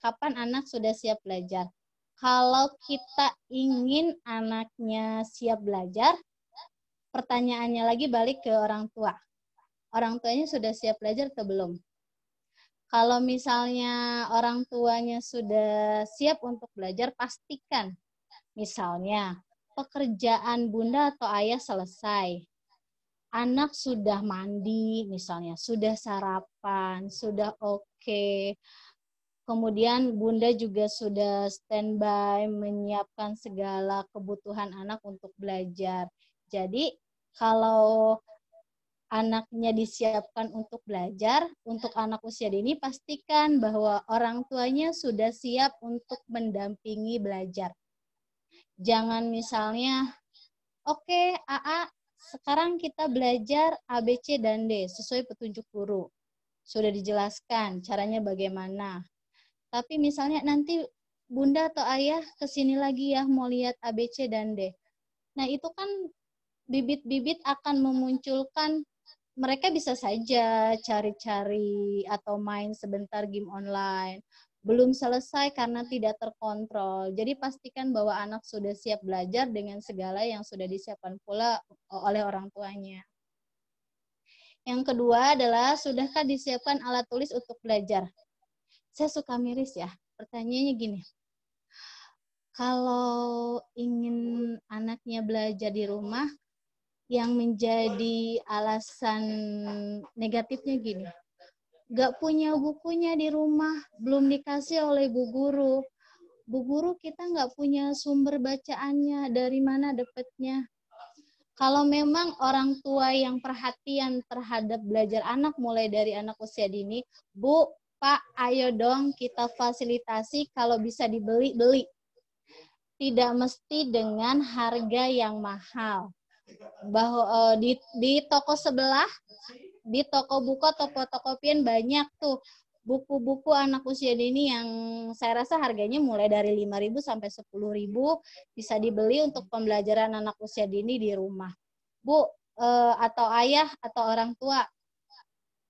Speaker 1: kapan anak sudah siap belajar. Kalau kita ingin anaknya siap belajar, pertanyaannya lagi balik ke orang tua. Orang tuanya sudah siap belajar atau belum? Kalau misalnya orang tuanya sudah siap untuk belajar, pastikan misalnya pekerjaan bunda atau ayah selesai. Anak sudah mandi misalnya, sudah sarapan, sudah oke. Kemudian bunda juga sudah standby menyiapkan segala kebutuhan anak untuk belajar. Jadi kalau anaknya disiapkan untuk belajar, untuk anak usia dini pastikan bahwa orang tuanya sudah siap untuk mendampingi belajar. Jangan misalnya, oke, AA, sekarang kita belajar A, B, C, dan D sesuai petunjuk guru. Sudah dijelaskan caranya bagaimana. Tapi misalnya nanti bunda atau ayah kesini lagi ya mau lihat A, B, C, dan D. Nah itu kan bibit-bibit akan memunculkan, mereka bisa saja cari-cari atau main sebentar game online. Belum selesai karena tidak terkontrol. Jadi pastikan bahwa anak sudah siap belajar dengan segala yang sudah disiapkan pula oleh orang tuanya. Yang kedua adalah, sudahkah disiapkan alat tulis untuk belajar? Saya suka miris ya, pertanyaannya gini. Kalau ingin anaknya belajar di rumah, yang menjadi alasan negatifnya gini. Gak punya bukunya di rumah, belum dikasih oleh bu guru. Bu guru kita gak punya sumber bacaannya, dari mana dapatnya? Kalau memang orang tua yang perhatian terhadap belajar anak mulai dari anak usia dini, Bu, Pak, ayo dong kita fasilitasi, kalau bisa dibeli, beli. Tidak mesti dengan harga yang mahal. Bahwa di toko sebelah, di toko buku atau fotokopian banyak tuh buku-buku anak usia dini yang saya rasa harganya mulai dari 5.000 sampai 10.000 bisa dibeli untuk pembelajaran anak usia dini di rumah. Bu atau ayah atau orang tua,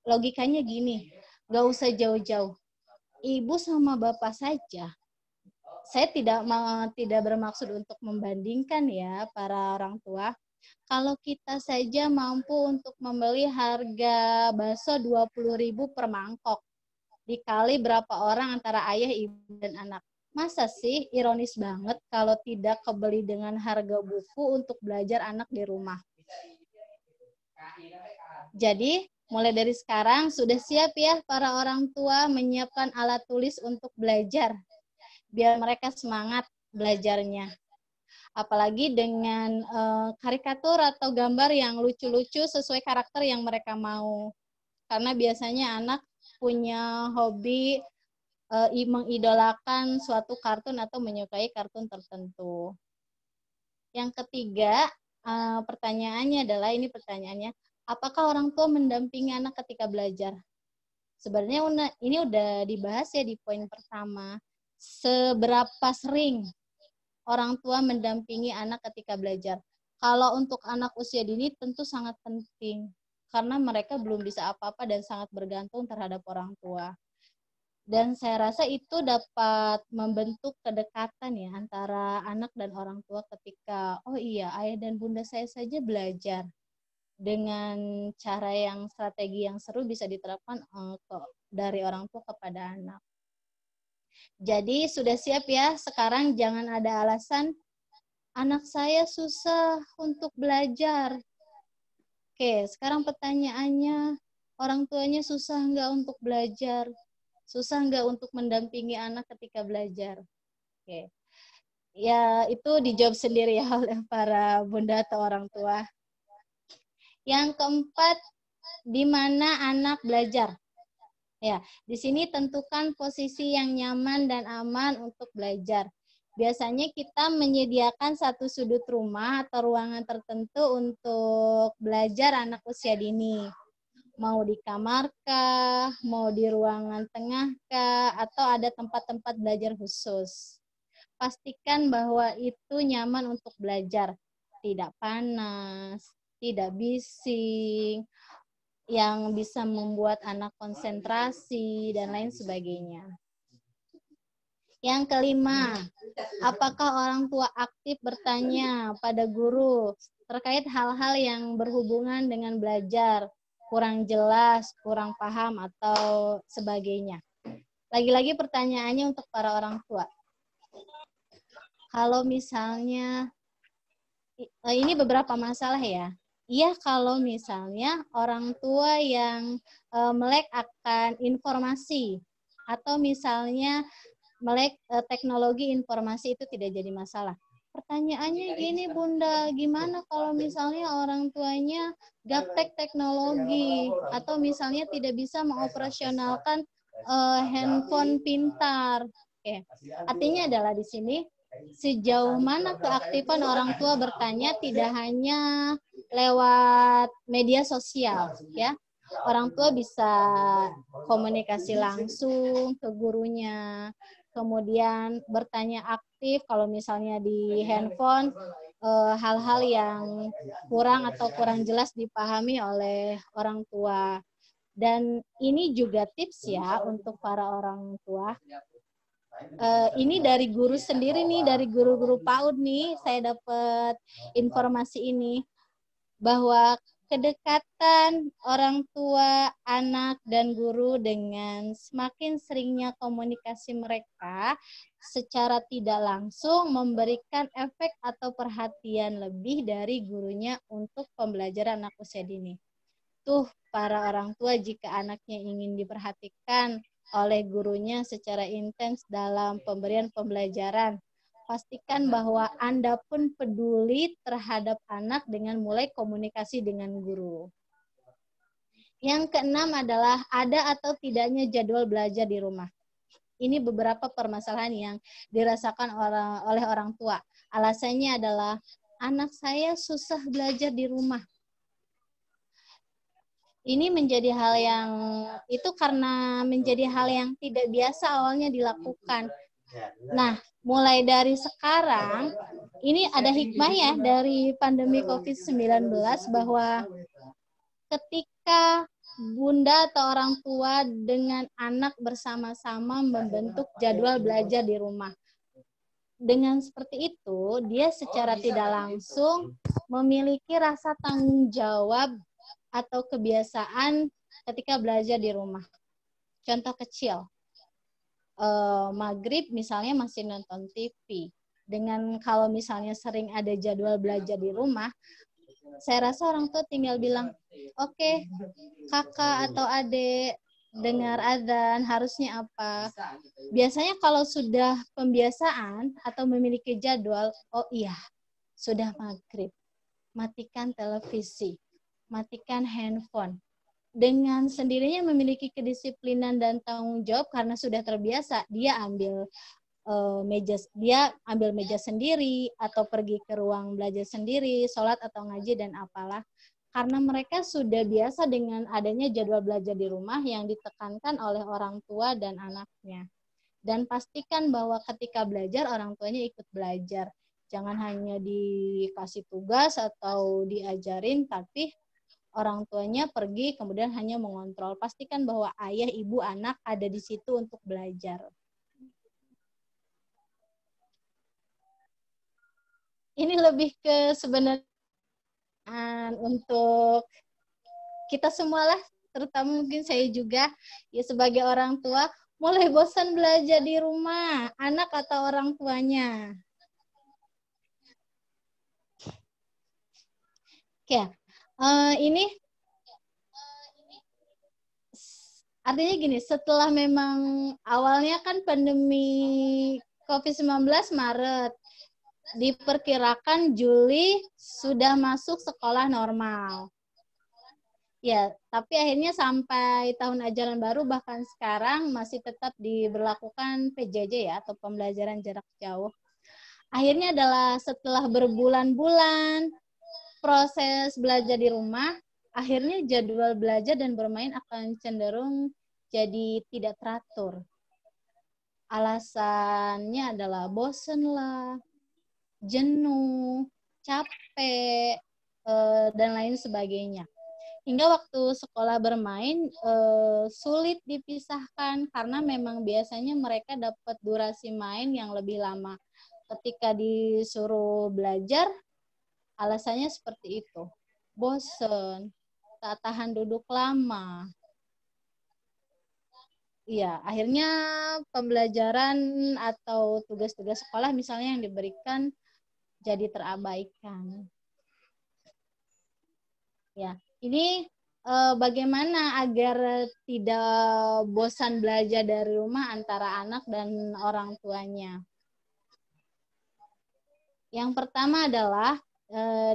Speaker 1: logikanya gini, gak usah jauh-jauh. Ibu sama bapak saja. Saya tidak bermaksud untuk membandingkan ya para orang tua. Kalau kita saja mampu untuk membeli harga bakso 20.000 per mangkok, dikali berapa orang antara ayah, ibu, dan anak. Masa sih ironis banget kalau tidak kebeli dengan harga buku untuk belajar anak di rumah. Jadi, mulai dari sekarang sudah siap ya para orang tua menyiapkan alat tulis untuk belajar, biar mereka semangat belajarnya. Apalagi dengan karikatur atau gambar yang lucu-lucu sesuai karakter yang mereka mau. Karena biasanya anak punya hobi mengidolakan suatu kartun atau menyukai kartun tertentu. Yang ketiga, pertanyaannya adalah, ini pertanyaannya, apakah orang tua mendampingi anak ketika belajar? Sebenarnya ini udah dibahas ya di poin pertama. Seberapa sering orang tua mendampingi anak ketika belajar? Kalau untuk anak usia dini tentu sangat penting, karena mereka belum bisa apa-apa dan sangat bergantung terhadap orang tua. Dan saya rasa itu dapat membentuk kedekatan ya antara anak dan orang tua ketika, oh iya, ayah dan bunda saya saja belajar. Dengan cara yang strategi yang seru bisa diterapkan dari orang tua kepada anak. Jadi sudah siap ya, sekarang jangan ada alasan, anak saya susah untuk belajar. Oke, sekarang pertanyaannya, orang tuanya susah nggak untuk belajar? Susah nggak untuk mendampingi anak ketika belajar? Oke. Ya, itu dijawab sendiri ya oleh para bunda atau orang tua. Yang keempat, di mana anak belajar? Ya, di sini tentukan posisi yang nyaman dan aman untuk belajar. Biasanya kita menyediakan satu sudut rumah atau ruangan tertentu untuk belajar anak usia dini. Mau di kamar kah, mau di ruangan tengah kah, atau ada tempat-tempat belajar khusus. Pastikan bahwa itu nyaman untuk belajar, tidak panas, tidak bising, yang bisa membuat anak konsentrasi, dan lain sebagainya. Yang kelima, apakah orang tua aktif bertanya pada guru terkait hal-hal yang berhubungan dengan belajar, kurang jelas, kurang paham, atau sebagainya. Lagi-lagi pertanyaannya untuk para orang tua. Kalau misalnya, ini beberapa masalah ya. Iya, kalau misalnya orang tua yang melek akan informasi, atau misalnya melek teknologi informasi, itu tidak jadi masalah. Pertanyaannya gini Bunda, gimana kalau misalnya orang tuanya gaptek teknologi, atau misalnya tidak bisa mengoperasionalkan handphone pintar? Oke. Artinya adalah di sini, sejauh mana keaktifan orang tua bertanya tidak hanya lewat media sosial, ya. Orang tua bisa komunikasi langsung ke gurunya, kemudian bertanya aktif kalau misalnya di handphone hal-hal yang kurang atau kurang jelas dipahami oleh orang tua. Dan ini juga tips ya untuk para orang tua. Ini dari guru sendiri nih, dari guru-guru PAUD nih, saya dapat informasi ini, bahwa kedekatan orang tua, anak, dan guru dengan semakin seringnya komunikasi mereka secara tidak langsung memberikan efek atau perhatian lebih dari gurunya untuk pembelajaran anak usia dini. Tuh, para orang tua, jika anaknya ingin diperhatikan oleh gurunya secara intens dalam pemberian pembelajaran, pastikan bahwa Anda pun peduli terhadap anak dengan mulai komunikasi dengan guru. Yang keenam adalah ada atau tidaknya jadwal belajar di rumah. Ini beberapa permasalahan yang dirasakan oleh orang tua. Alasannya adalah, anak saya susah belajar di rumah. Ini menjadi hal yang, itu karena menjadi hal yang tidak biasa awalnya dilakukan. Nah, mulai dari sekarang, ini ada hikmah ya dari pandemi COVID-19, bahwa ketika bunda atau orang tua dengan anak bersama-sama membentuk jadwal belajar di rumah. Dengan seperti itu, dia secara tidak langsung memiliki rasa tanggung jawab atau kebiasaan ketika belajar di rumah. Contoh kecil, maghrib misalnya masih nonton TV. Dengan kalau misalnya sering ada jadwal belajar di rumah, saya rasa orang tua tinggal bilang, oke, kakak atau adik dengar adzan, harusnya apa? Biasanya kalau sudah pembiasaan atau memiliki jadwal, oh iya, sudah maghrib, matikan televisi, matikan handphone. Dengan sendirinya memiliki kedisiplinan dan tanggung jawab karena sudah terbiasa, dia ambil meja sendiri atau pergi ke ruang belajar sendiri, sholat atau ngaji dan apalah. Karena mereka sudah biasa dengan adanya jadwal belajar di rumah yang ditekankan oleh orang tua dan anaknya. Dan pastikan bahwa ketika belajar orang tuanya ikut belajar. Jangan hanya dikasih tugas atau diajarin, tapi orang tuanya pergi kemudian hanya mengontrol. Pastikan bahwa ayah, ibu, anak ada di situ untuk belajar. Ini lebih ke sebenarnya untuk kita semua lah, terutama mungkin saya juga, ya sebagai orang tua, mulai bosan belajar di rumah, anak atau orang tuanya. Oke, ini artinya gini, setelah memang awalnya kan pandemi COVID-19 Maret, diperkirakan Juli sudah masuk sekolah normal. Ya, tapi akhirnya sampai tahun ajaran baru bahkan sekarang masih tetap diberlakukan PJJ ya, atau pembelajaran jarak jauh. Akhirnya adalah setelah berbulan-bulan proses belajar di rumah, akhirnya jadwal belajar dan bermain akan cenderung jadi tidak teratur. Alasannya adalah bosen lah, jenuh, capek, dan lain sebagainya. Hingga waktu sekolah bermain sulit dipisahkan karena memang biasanya mereka dapat durasi main yang lebih lama. Ketika disuruh belajar, alasannya seperti itu. Bosen, tak tahan duduk lama. Iya, akhirnya pembelajaran atau tugas-tugas sekolah misalnya yang diberikan jadi terabaikan. Ya, ini bagaimana agar tidak bosan belajar dari rumah antara anak dan orang tuanya. Yang pertama adalah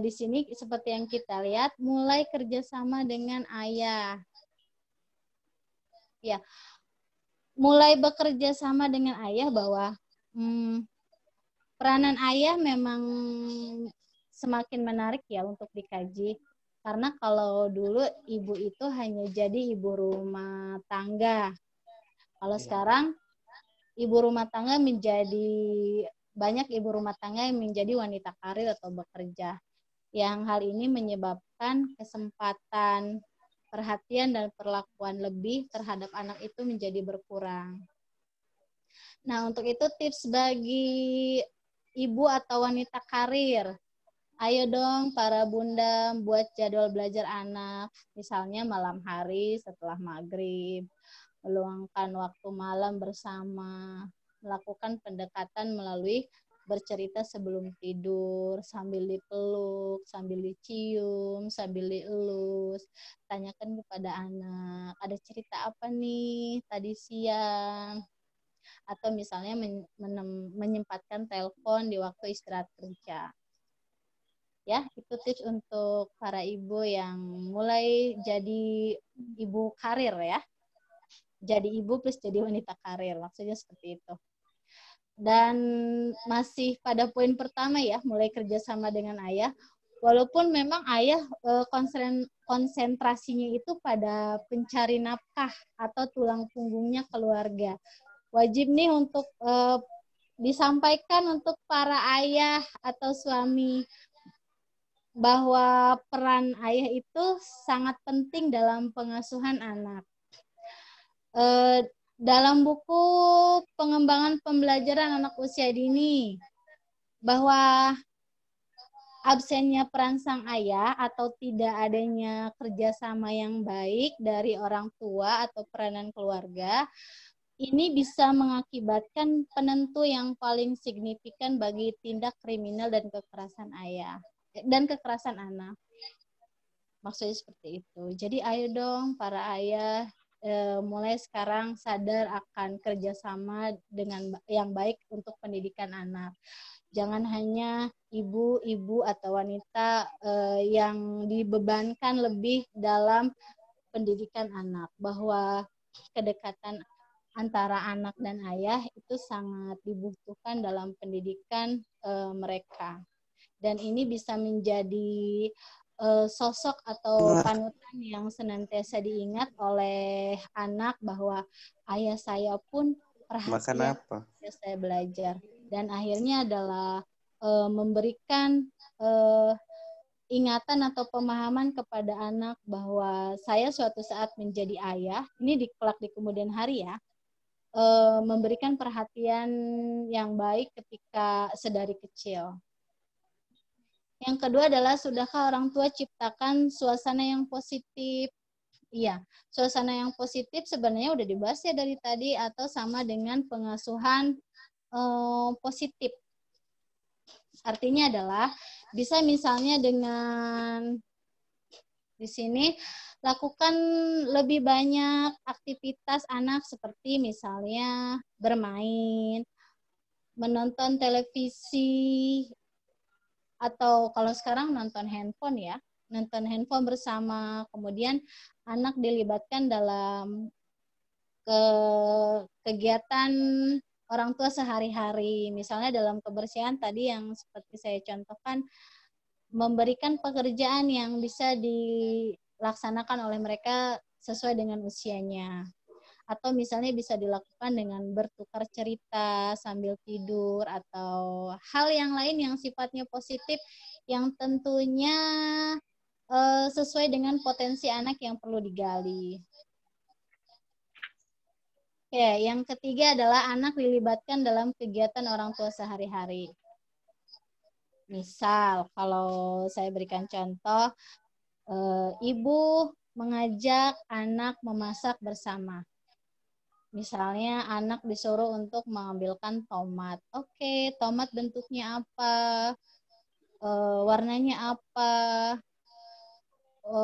Speaker 1: di sini seperti yang kita lihat, mulai kerjasama dengan ayah. Ya, mulai bekerja sama dengan ayah bahwa peranan ayah memang semakin menarik ya untuk dikaji. Karena kalau dulu ibu itu hanya jadi ibu rumah tangga. Kalau sekarang ibu rumah tangga banyak ibu rumah tangga yang menjadi wanita karir atau bekerja. Yang hal ini menyebabkan kesempatan, perhatian, dan perlakuan lebih terhadap anak itu menjadi berkurang. Nah, untuk itu tips bagi ibu atau wanita karir. Ayo dong para bunda buat jadwal belajar anak. Misalnya malam hari setelah maghrib, meluangkan waktu malam bersama, melakukan pendekatan melalui bercerita sebelum tidur, sambil dipeluk, sambil dicium, sambil dielus. Tanyakan kepada anak, ada cerita apa nih tadi siang? Atau misalnya menyempatkan telepon di waktu istirahat kerja. Ya, itu tips untuk para ibu yang mulai jadi ibu karir ya. Jadi ibu plus jadi wanita karir, maksudnya seperti itu. Dan masih pada poin pertama ya, mulai kerjasama dengan ayah. Walaupun memang ayah konsentrasinya itu pada pencari nafkah atau tulang punggungnya keluarga. Wajib nih untuk disampaikan untuk para ayah atau suami bahwa peran ayah itu sangat penting dalam pengasuhan anak. Dalam buku pengembangan pembelajaran anak usia dini, bahwa absennya peran sang ayah atau tidak adanya kerjasama yang baik dari orang tua atau peranan keluarga, ini bisa mengakibatkan penentu yang paling signifikan bagi tindak kriminal dan kekerasan ayah dan kekerasan anak. Maksudnya seperti itu. Jadi ayo dong para ayah mulai sekarang sadar akan kerjasama dengan yang baik untuk pendidikan anak. Jangan hanya ibu-ibu atau wanita yang dibebankan lebih dalam pendidikan anak, bahwa kedekatan antara anak dan ayah itu sangat dibutuhkan dalam pendidikan mereka. Dan ini bisa menjadi sosok atau panutan yang senantiasa diingat oleh anak bahwa ayah saya pun perhatian saya belajar. Dan akhirnya adalah memberikan ingatan atau pemahaman kepada anak bahwa saya suatu saat menjadi ayah, ini kelak di kemudian hari ya, memberikan perhatian yang baik ketika sedari kecil. Yang kedua adalah, sudahkah orang tua ciptakan suasana yang positif? Iya, suasana yang positif sebenarnya udah dibahas ya dari tadi, atau sama dengan pengasuhan positif. Artinya adalah bisa misalnya dengan di sini lakukan lebih banyak aktivitas anak seperti misalnya bermain, menonton televisi, atau kalau sekarang nonton handphone ya, nonton handphone bersama. Kemudian anak dilibatkan dalam kegiatan orang tua sehari-hari. Misalnya dalam kebersihan tadi yang seperti saya contohkan, memberikan pekerjaan yang bisa dilaksanakan oleh mereka sesuai dengan usianya. Atau misalnya bisa dilakukan dengan bertukar cerita sambil tidur, atau hal yang lain yang sifatnya positif yang tentunya sesuai dengan potensi anak yang perlu digali. Oke, yang ketiga adalah anak dilibatkan dalam kegiatan orang tua sehari-hari. Misal, kalau saya berikan contoh, ibu mengajak anak memasak bersama. Misalnya anak disuruh untuk mengambilkan tomat. Oke, tomat bentuknya apa? Warnanya apa?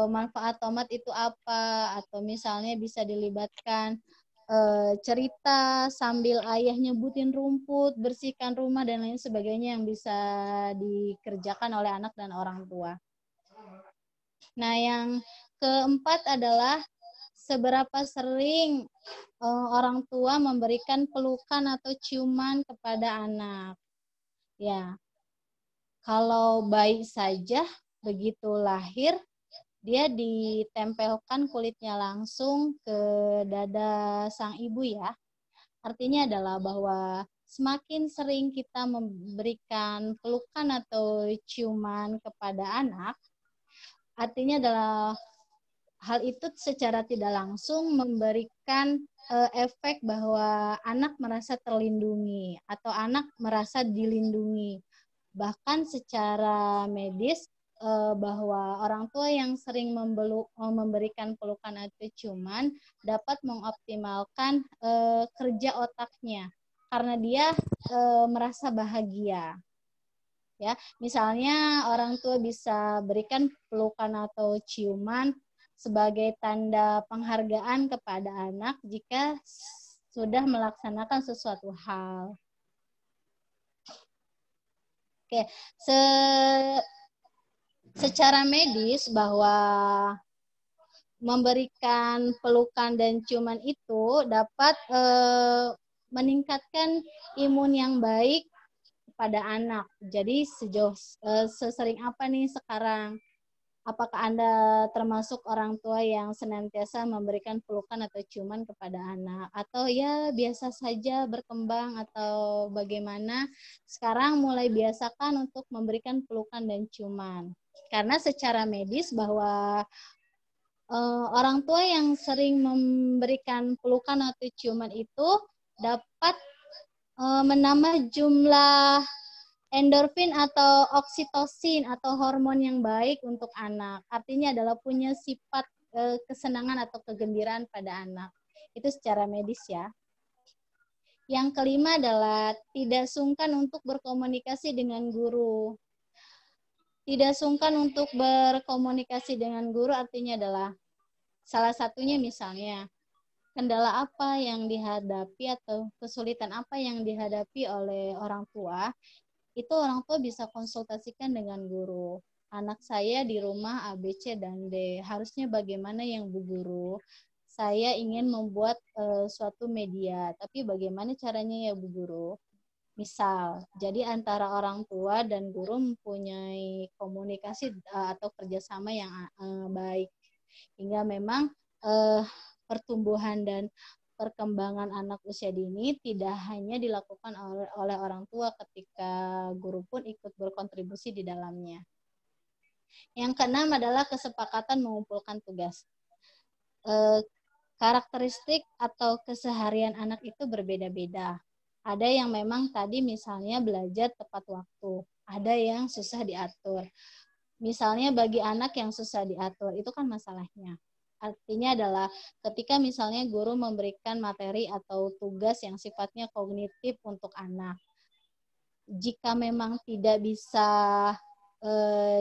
Speaker 1: Manfaat tomat itu apa? Atau misalnya bisa dilibatkan cerita sambil ayah nyebutin rumput, bersihkan rumah, dan lain sebagainya yang bisa dikerjakan oleh anak dan orang tua. Nah, yang keempat adalah seberapa sering orang tua memberikan pelukan atau ciuman kepada anak. Ya, kalau bayi saja begitu lahir, dia ditempelkan kulitnya langsung ke dada sang ibu ya. Artinya adalah bahwa semakin sering kita memberikan pelukan atau ciuman kepada anak, artinya adalah hal itu secara tidak langsung memberikan efek bahwa anak merasa terlindungi atau anak merasa dilindungi. Bahkan secara medis, bahwa orang tua yang sering memberikan pelukan atau ciuman dapat mengoptimalkan kerja otaknya karena dia merasa bahagia. Ya, misalnya orang tua bisa berikan pelukan atau ciuman sebagai tanda penghargaan kepada anak jika sudah melaksanakan sesuatu hal. Oke, secara medis bahwa memberikan pelukan dan ciuman itu dapat meningkatkan imun yang baik pada anak. Jadi sesering apa nih sekarang? Apakah Anda termasuk orang tua yang senantiasa memberikan pelukan atau ciuman kepada anak? Atau ya biasa saja berkembang atau bagaimana? Sekarang mulai biasakan untuk memberikan pelukan dan ciuman. Karena secara medis bahwa orang tua yang sering memberikan pelukan atau ciuman itu dapat menambah jumlah endorfin atau oksitosin atau hormon yang baik untuk anak. Artinya adalah punya sifat kesenangan atau kegembiraan pada anak. Itu secara medis ya. Yang kelima adalah tidak sungkan untuk berkomunikasi dengan guru. Tidak sungkan untuk berkomunikasi dengan guru artinya adalah salah satunya misalnya kendala apa yang dihadapi atau kesulitan apa yang dihadapi oleh orang tua, itu orang tua bisa konsultasikan dengan guru. Anak saya di rumah A, B, C, dan D. Harusnya bagaimana yang Bu Guru? Saya ingin membuat suatu media, tapi bagaimana caranya ya Bu Guru? Misal, jadi antara orang tua dan guru mempunyai komunikasi atau kerjasama yang baik. Hingga memang pertumbuhan dan perkembangan anak usia dini tidak hanya dilakukan oleh orang tua ketika guru pun ikut berkontribusi di dalamnya. Yang keenam adalah kesepakatan mengumpulkan tugas. Karakteristik atau keseharian anak itu berbeda-beda. Ada yang memang tadi misalnya belajar tepat waktu, ada yang susah diatur. Misalnya bagi anak yang susah diatur, itu kan masalahnya. Artinya adalah ketika misalnya guru memberikan materi atau tugas yang sifatnya kognitif untuk anak. Jika memang tidak bisa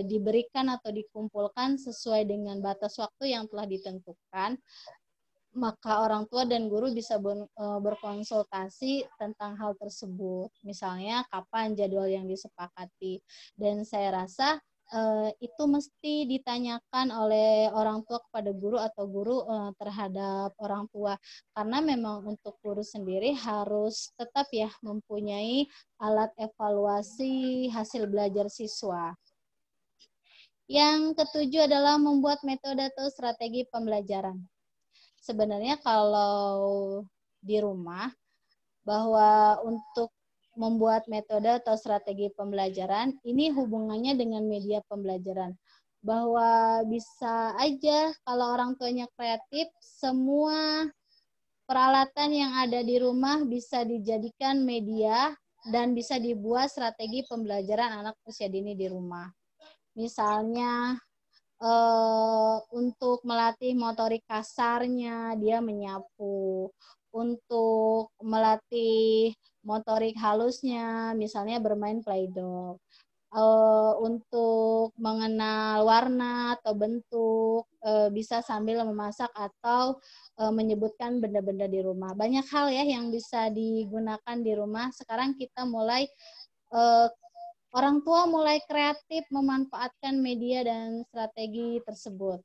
Speaker 1: diberikan atau dikumpulkan sesuai dengan batas waktu yang telah ditentukan, maka orang tua dan guru bisa berkonsultasi tentang hal tersebut. Misalnya kapan jadwal yang disepakati. Dan saya rasa itu mesti ditanyakan oleh orang tua kepada guru atau guru terhadap orang tua. Karena memang untuk guru sendiri harus tetap ya mempunyai alat evaluasi hasil belajar siswa. Yang ketujuh adalah membuat metode atau strategi pembelajaran. Sebenarnya kalau di rumah, bahwa untuk membuat metode atau strategi pembelajaran, ini hubungannya dengan media pembelajaran. Bahwa bisa aja kalau orang tuanya kreatif, semua peralatan yang ada di rumah bisa dijadikan media dan bisa dibuat strategi pembelajaran anak usia dini di rumah. Misalnya, untuk melatih motorik kasarnya, dia menyapu. Untuk melatih motorik halusnya, misalnya bermain play-doh. Untuk mengenal warna atau bentuk, bisa sambil memasak atau menyebutkan benda-benda di rumah. Banyak hal ya yang bisa digunakan di rumah. Sekarang kita mulai orang tua mulai kreatif memanfaatkan media dan strategi tersebut.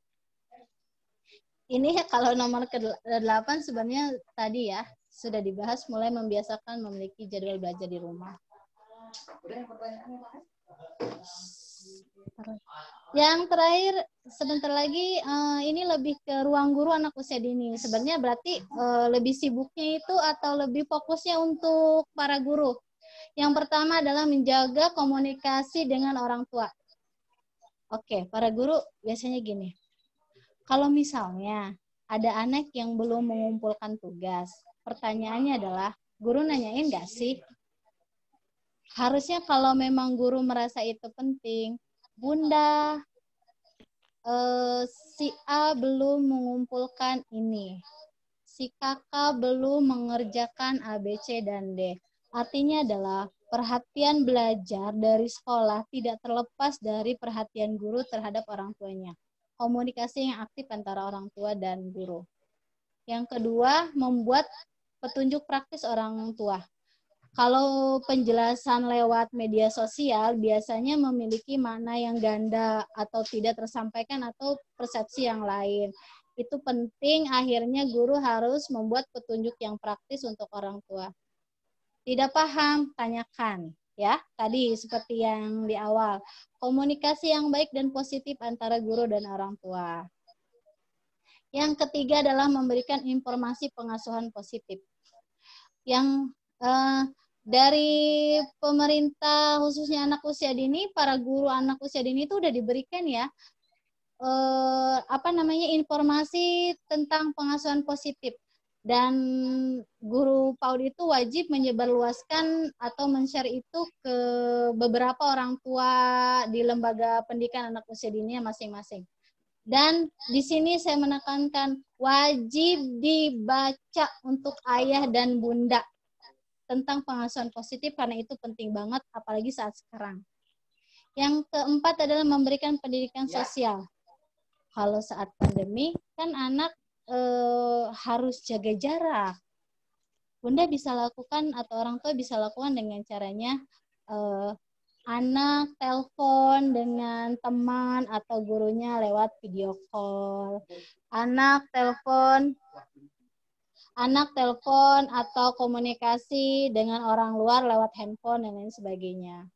Speaker 1: Ini kalau nomor ke-8 sebenarnya tadi ya, sudah dibahas mulai membiasakan memiliki jadwal belajar di rumah. Yang terakhir, sebentar lagi ini lebih ke ruang guru anak usia dini. Sebenarnya berarti lebih sibuknya itu atau lebih fokusnya untuk para guru. Yang pertama adalah menjaga komunikasi dengan orang tua. Oke, para guru biasanya gini. Kalau misalnya ada anak yang belum mengumpulkan tugas, pertanyaannya adalah, guru nanyain nggak sih? Harusnya kalau memang guru merasa itu penting, Bunda, si A belum mengumpulkan ini. Si kakak belum mengerjakan A, B, C, dan D. Artinya adalah perhatian belajar dari sekolah tidak terlepas dari perhatian guru terhadap orang tuanya. Komunikasi yang aktif antara orang tua dan guru. Yang kedua, membuat petunjuk praktis orang tua. Kalau penjelasan lewat media sosial biasanya memiliki makna yang ganda atau tidak tersampaikan atau persepsi yang lain. Itu penting, akhirnya guru harus membuat petunjuk yang praktis untuk orang tua. Tidak paham, tanyakan. Ya, tadi seperti yang di awal. Komunikasi yang baik dan positif antara guru dan orang tua. Yang ketiga adalah memberikan informasi pengasuhan positif. Yang dari pemerintah khususnya anak usia dini, para guru anak usia dini itu udah diberikan ya informasi tentang pengasuhan positif. Dan guru PAUD itu wajib menyebarluaskan atau men-share itu ke beberapa orang tua di lembaga pendidikan anak usia dini masing-masing. Dan di sini saya menekankan wajib dibaca untuk ayah dan bunda tentang pengasuhan positif karena itu penting banget apalagi saat sekarang. Yang keempat adalah memberikan pendidikan sosial. Kalau saat pandemi kan anak harus jaga jarak. Bunda bisa lakukan atau orang tua bisa lakukan dengan caranya anak telepon dengan teman atau gurunya lewat video call. Anak telepon atau komunikasi dengan orang luar lewat handphone dan lain sebagainya.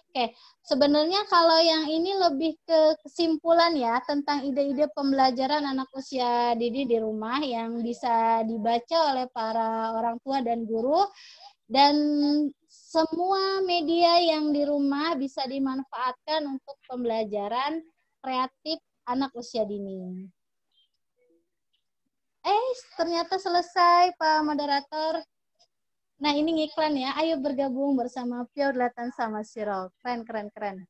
Speaker 1: Oke, sebenarnya kalau yang ini lebih ke kesimpulan ya tentang ide-ide pembelajaran anak usia dini di rumah yang bisa dibaca oleh para orang tua dan guru, dan semua media yang di rumah bisa dimanfaatkan untuk pembelajaran kreatif anak usia dini. Ternyata selesai Pak Moderator. Nah, ini ngiklan ya. Ayo bergabung bersama Pure Latan sama Siro. Keren.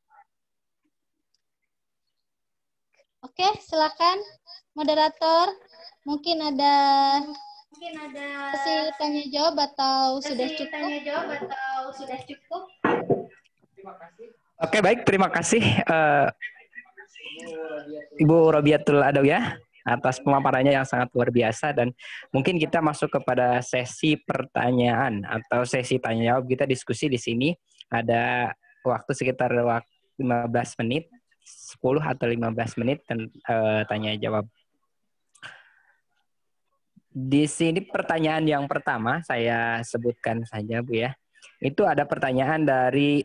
Speaker 1: Oke, silakan moderator. Mungkin ada sesi tanya jawab atau sudah cukup?
Speaker 3: Oke, baik. Terima kasih Ibu Robiatul Adawiyah atas pemaparannya yang sangat luar biasa, dan mungkin kita masuk kepada sesi pertanyaan atau sesi tanya jawab. Kita diskusi di sini ada waktu sekitar 15 menit, 10 atau 15 menit tanya jawab. Di sini pertanyaan yang pertama saya sebutkan saja Bu ya. Itu ada pertanyaan dari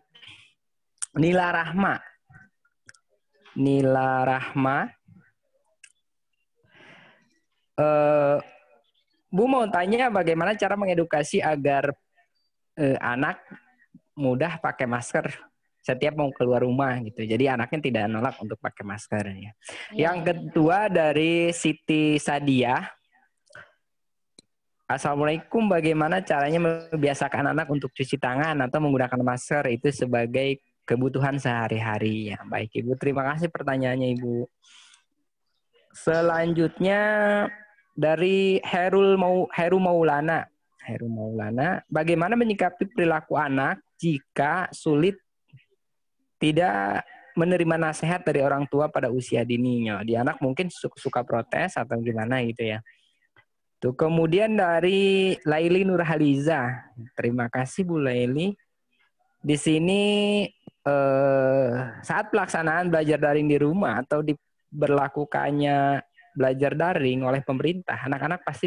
Speaker 3: Nila Rahma. Bu mau tanya bagaimana cara mengedukasi agar anak mudah pakai masker setiap mau keluar rumah gitu. Jadi anaknya tidak nolak untuk pakai masker ya. Yang kedua dari Siti Sadia. Assalamualaikum, bagaimana caranya membiasakan anak untuk cuci tangan atau menggunakan masker itu sebagai kebutuhan sehari-hari ya. Baik Ibu, terima kasih pertanyaannya Ibu. Selanjutnya dari Heru Maulana, bagaimana menyikapi perilaku anak jika sulit tidak menerima nasihat dari orang tua pada usia dininya? Di anak mungkin suka protes atau gimana gitu ya. Tuh, kemudian dari Laili Nurhaliza, terima kasih Bu Laili. Di sini saat pelaksanaan belajar daring di rumah atau diberlakukannya belajar daring oleh pemerintah, anak-anak pasti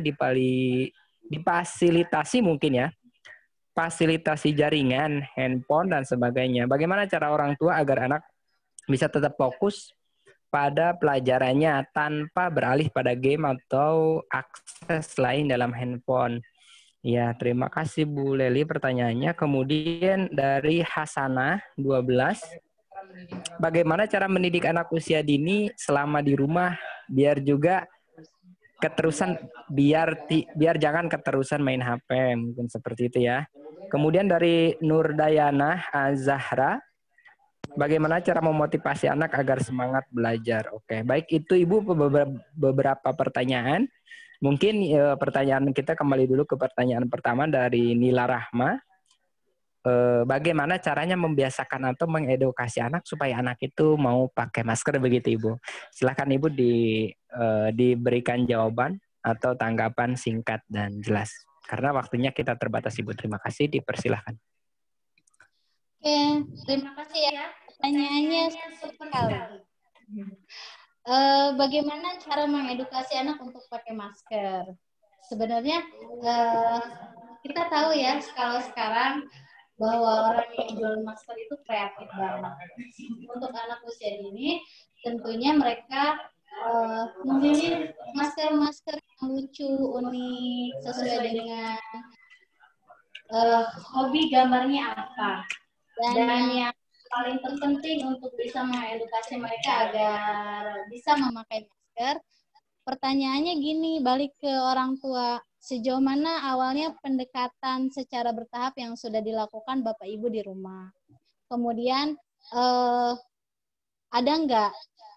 Speaker 3: difasilitasi mungkin ya, fasilitasi jaringan, handphone dan sebagainya. Bagaimana cara orang tua agar anak bisa tetap fokus pada pelajarannya tanpa beralih pada game atau akses lain dalam handphone? Ya, terima kasih Bu Leli pertanyaannya. Kemudian dari Hasanah 12, bagaimana cara mendidik anak usia dini selama di rumah biar juga keterusan biar jangan keterusan main HP, mungkin seperti itu ya. Kemudian dari Nurdayana Azahra, bagaimana cara memotivasi anak agar semangat belajar? Oke, baik itu Ibu beberapa pertanyaan. Mungkin pertanyaan kita kembali dulu ke pertanyaan pertama dari Nila Rahma. Bagaimana caranya membiasakan atau mengedukasi anak supaya anak itu mau pakai masker begitu Ibu? Silakan Ibu diberikan jawaban atau tanggapan singkat dan jelas. Karena waktunya kita terbatas Ibu. Terima kasih, dipersilahkan.
Speaker 1: Oke, terima kasih ya. Pertanyaannya sekali. Bagaimana cara mengedukasi anak untuk pakai masker? Sebenarnya kita tahu ya kalau sekarang bahwa orang yang jual masker itu kreatif banget. Untuk anak usia dini, tentunya mereka memilih masker-masker yang lucu, unik, sesuai dengan hobi gambarnya apa. Dan yang paling terpenting untuk bisa mengedukasi mereka agar bisa memakai masker, pertanyaannya gini, balik ke orang tua. sejauh mana awalnya pendekatan secara bertahap yang sudah dilakukan Bapak Ibu di rumah. Kemudian ada nggak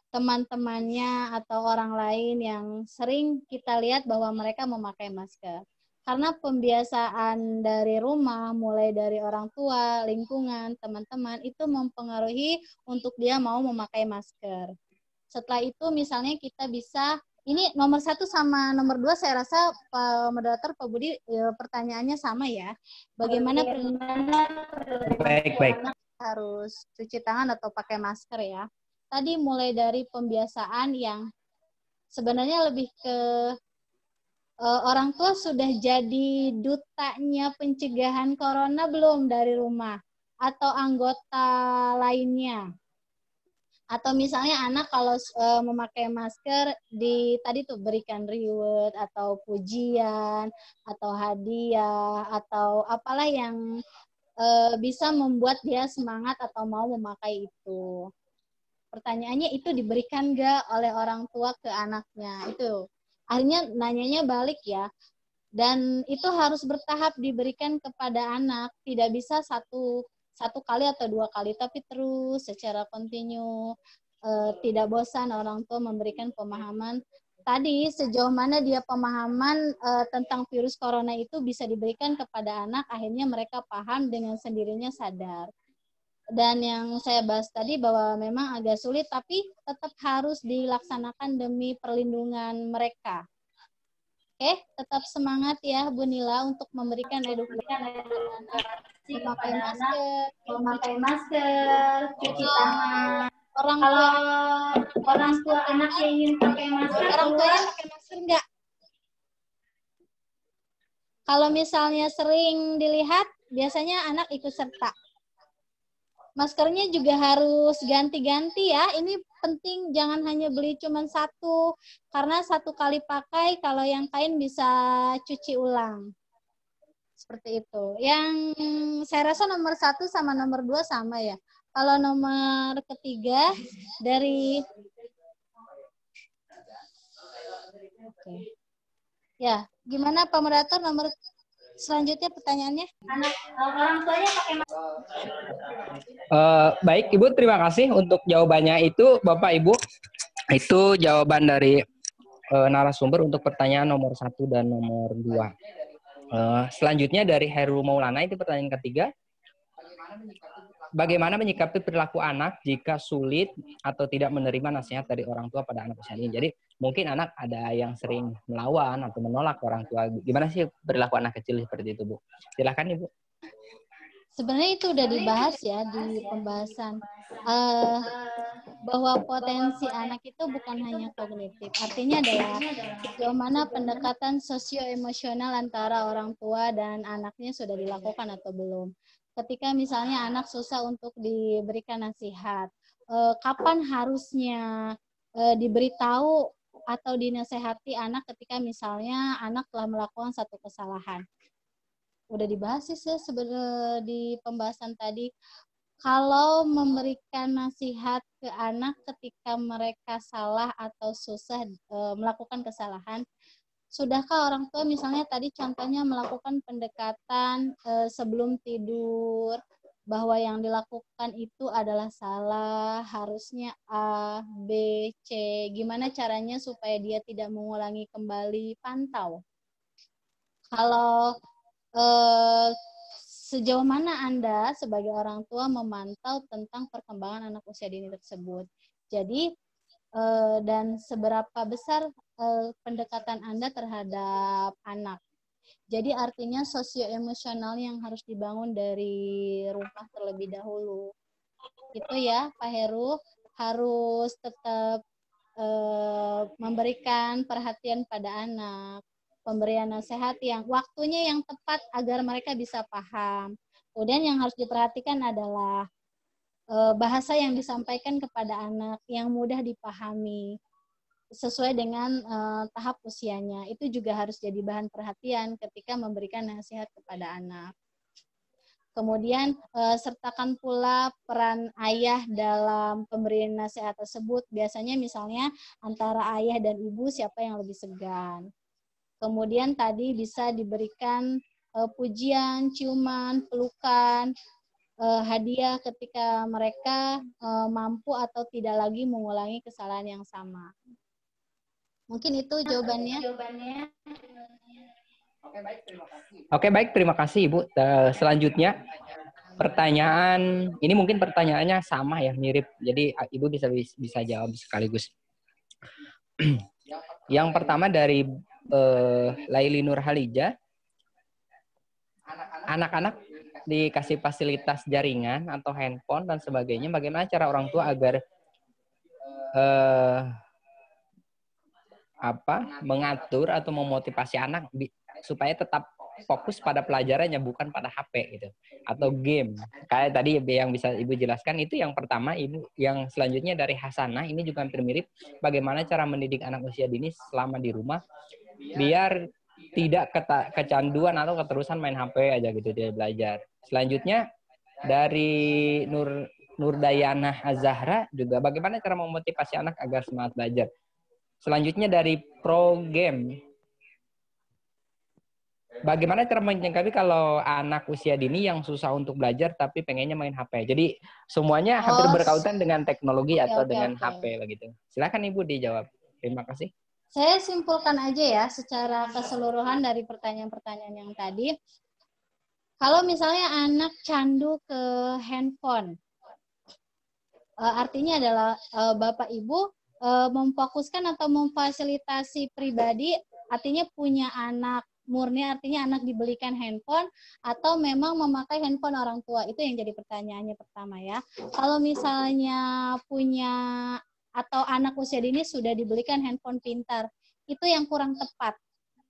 Speaker 1: teman-temannya atau orang lain yang sering kita lihat bahwa mereka memakai masker? Karena pembiasaan dari rumah, mulai dari orang tua, lingkungan, teman-teman, itu mempengaruhi untuk dia mau memakai masker. Setelah itu misalnya kita bisa, ini nomor 1 sama nomor 2 saya rasa Pak Moderator, Pak Budi, pertanyaannya sama ya. Bagaimana
Speaker 3: Baik.
Speaker 1: harus cuci tangan atau pakai masker ya. Tadi mulai dari pembiasaan yang sebenarnya lebih ke orang tua sudah jadi dutanya pencegahan corona belum dari rumah atau anggota lainnya. Atau misalnya anak kalau memakai masker tadi tuh berikan reward atau pujian atau hadiah atau apalah yang bisa membuat dia semangat atau mau memakai itu. Pertanyaannya itu diberikan nggak oleh orang tua ke anaknya? Itu akhirnya nanyanya balik ya. Dan itu harus bertahap diberikan kepada anak, tidak bisa satu kali atau 2 kali, tapi terus secara kontinu, tidak bosan orang tua memberikan pemahaman. Tadi sejauh mana dia pemahaman tentang virus corona itu bisa diberikan kepada anak, akhirnya mereka paham dengan sendirinya sadar. Dan yang saya bahas tadi bahwa memang agak sulit, tapi tetap harus dilaksanakan demi perlindungan mereka. Oke, tetap semangat ya Bu Nila untuk memberikan edukasi memakai masker, cuci tangan. Orang tua anak yang ingin pakai masker, orang tuanya pakai masker enggak? Kalau misalnya sering dilihat, biasanya anak ikut serta. Maskernya juga harus ganti-ganti ya. Ini penting, jangan hanya beli cuma 1. Karena 1 kali pakai, kalau yang kain bisa cuci ulang. Seperti itu. Yang saya rasa nomor 1 sama nomor 2 sama ya. Kalau nomor ketiga dari... Oke. Ya, gimana Pak Moderator nomor selanjutnya pertanyaannya? Orang tuanya pakai masker.
Speaker 3: Baik, Ibu, terima kasih untuk jawabannya itu, Bapak Ibu. Itu jawaban dari narasumber untuk pertanyaan nomor 1 dan nomor 2. Selanjutnya dari Heru Maulana, itu pertanyaan ketiga. Bagaimana menyikapi perilaku anak jika sulit atau tidak menerima nasihat dari orang tua pada anak usia ini? Jadi mungkin anak ada yang sering melawan atau menolak orang tua. Gimana sih perilaku anak kecil seperti itu, Bu? Silakan, Ibu.
Speaker 1: Sebenarnya itu udah dibahas ya di pembahasan bahwa potensi anak itu bukan hanya kognitif. Artinya adalah sejauh mana pendekatan sosio-emosional antara orang tua dan anaknya sudah dilakukan atau belum. Ketika misalnya anak susah untuk diberikan nasihat, kapan harusnya diberitahu atau dinasehati anak ketika misalnya anak telah melakukan satu kesalahan. Udah dibahas sih sebenarnya di pembahasan tadi. Kalau memberikan nasihat ke anak ketika mereka salah atau susah melakukan kesalahan, sudahkah orang tua misalnya tadi contohnya melakukan pendekatan sebelum tidur, bahwa yang dilakukan itu adalah salah, harusnya A, B, C. Gimana caranya supaya dia tidak mengulangi kembali, pantau. Kalau sejauh mana Anda sebagai orang tua memantau tentang perkembangan anak usia dini tersebut. Jadi, dan seberapa besar pendekatan Anda terhadap anak. Jadi artinya sosio-emosional yang harus dibangun dari rumah terlebih dahulu. Itu ya Pak Heru, harus tetap memberikan perhatian pada anak. Pemberian nasihat yang waktunya yang tepat agar mereka bisa paham. Kemudian yang harus diperhatikan adalah bahasa yang disampaikan kepada anak yang mudah dipahami sesuai dengan tahap usianya. Itu juga harus jadi bahan perhatian ketika memberikan nasihat kepada anak. Kemudian sertakan pula peran ayah dalam pemberian nasihat tersebut. Biasanya misalnya antara ayah dan ibu siapa yang lebih segan. Kemudian tadi bisa diberikan pujian, ciuman, pelukan, hadiah ketika mereka mampu atau tidak lagi mengulangi kesalahan yang sama. Mungkin itu jawabannya.
Speaker 3: Oke, baik, terima kasih Ibu. Selanjutnya pertanyaan ini mungkin pertanyaannya sama ya, mirip. Jadi Ibu bisa jawab sekaligus. Yang pertama dari Laili Nurhalija, anak-anak dikasih fasilitas jaringan atau handphone dan sebagainya, bagaimana cara orang tua agar mengatur atau memotivasi anak supaya tetap fokus pada pelajarannya, bukan pada HP gitu atau game. Kayak tadi yang bisa Ibu jelaskan itu yang pertama. Ibu, yang selanjutnya dari Hasanah, ini juga hampir mirip. Bagaimana cara mendidik anak usia dini selama di rumah biar tidak kecanduan atau keterusan main HP aja gitu dia belajar. Selanjutnya dari Nurdayana Azahra juga, bagaimana cara memotivasi anak agar semangat belajar. Selanjutnya dari Pro Game, bagaimana cara menyikapi kalau anak usia dini yang susah untuk belajar tapi pengennya main HP. Jadi semuanya hampir berkaitan dengan teknologi atau dengan HP begitu. Silakan Ibu dijawab. Terima kasih.
Speaker 1: Saya simpulkan aja ya secara keseluruhan dari pertanyaan-pertanyaan yang tadi. Kalau misalnya anak candu ke handphone, artinya adalah Bapak Ibu memfokuskan atau memfasilitasi pribadi, artinya punya anak murni, artinya anak dibelikan handphone atau memang memakai handphone orang tua. Itu yang jadi pertanyaannya pertama ya. Kalau misalnya punya atau anak usia dini sudah dibelikan handphone pintar, itu yang kurang tepat.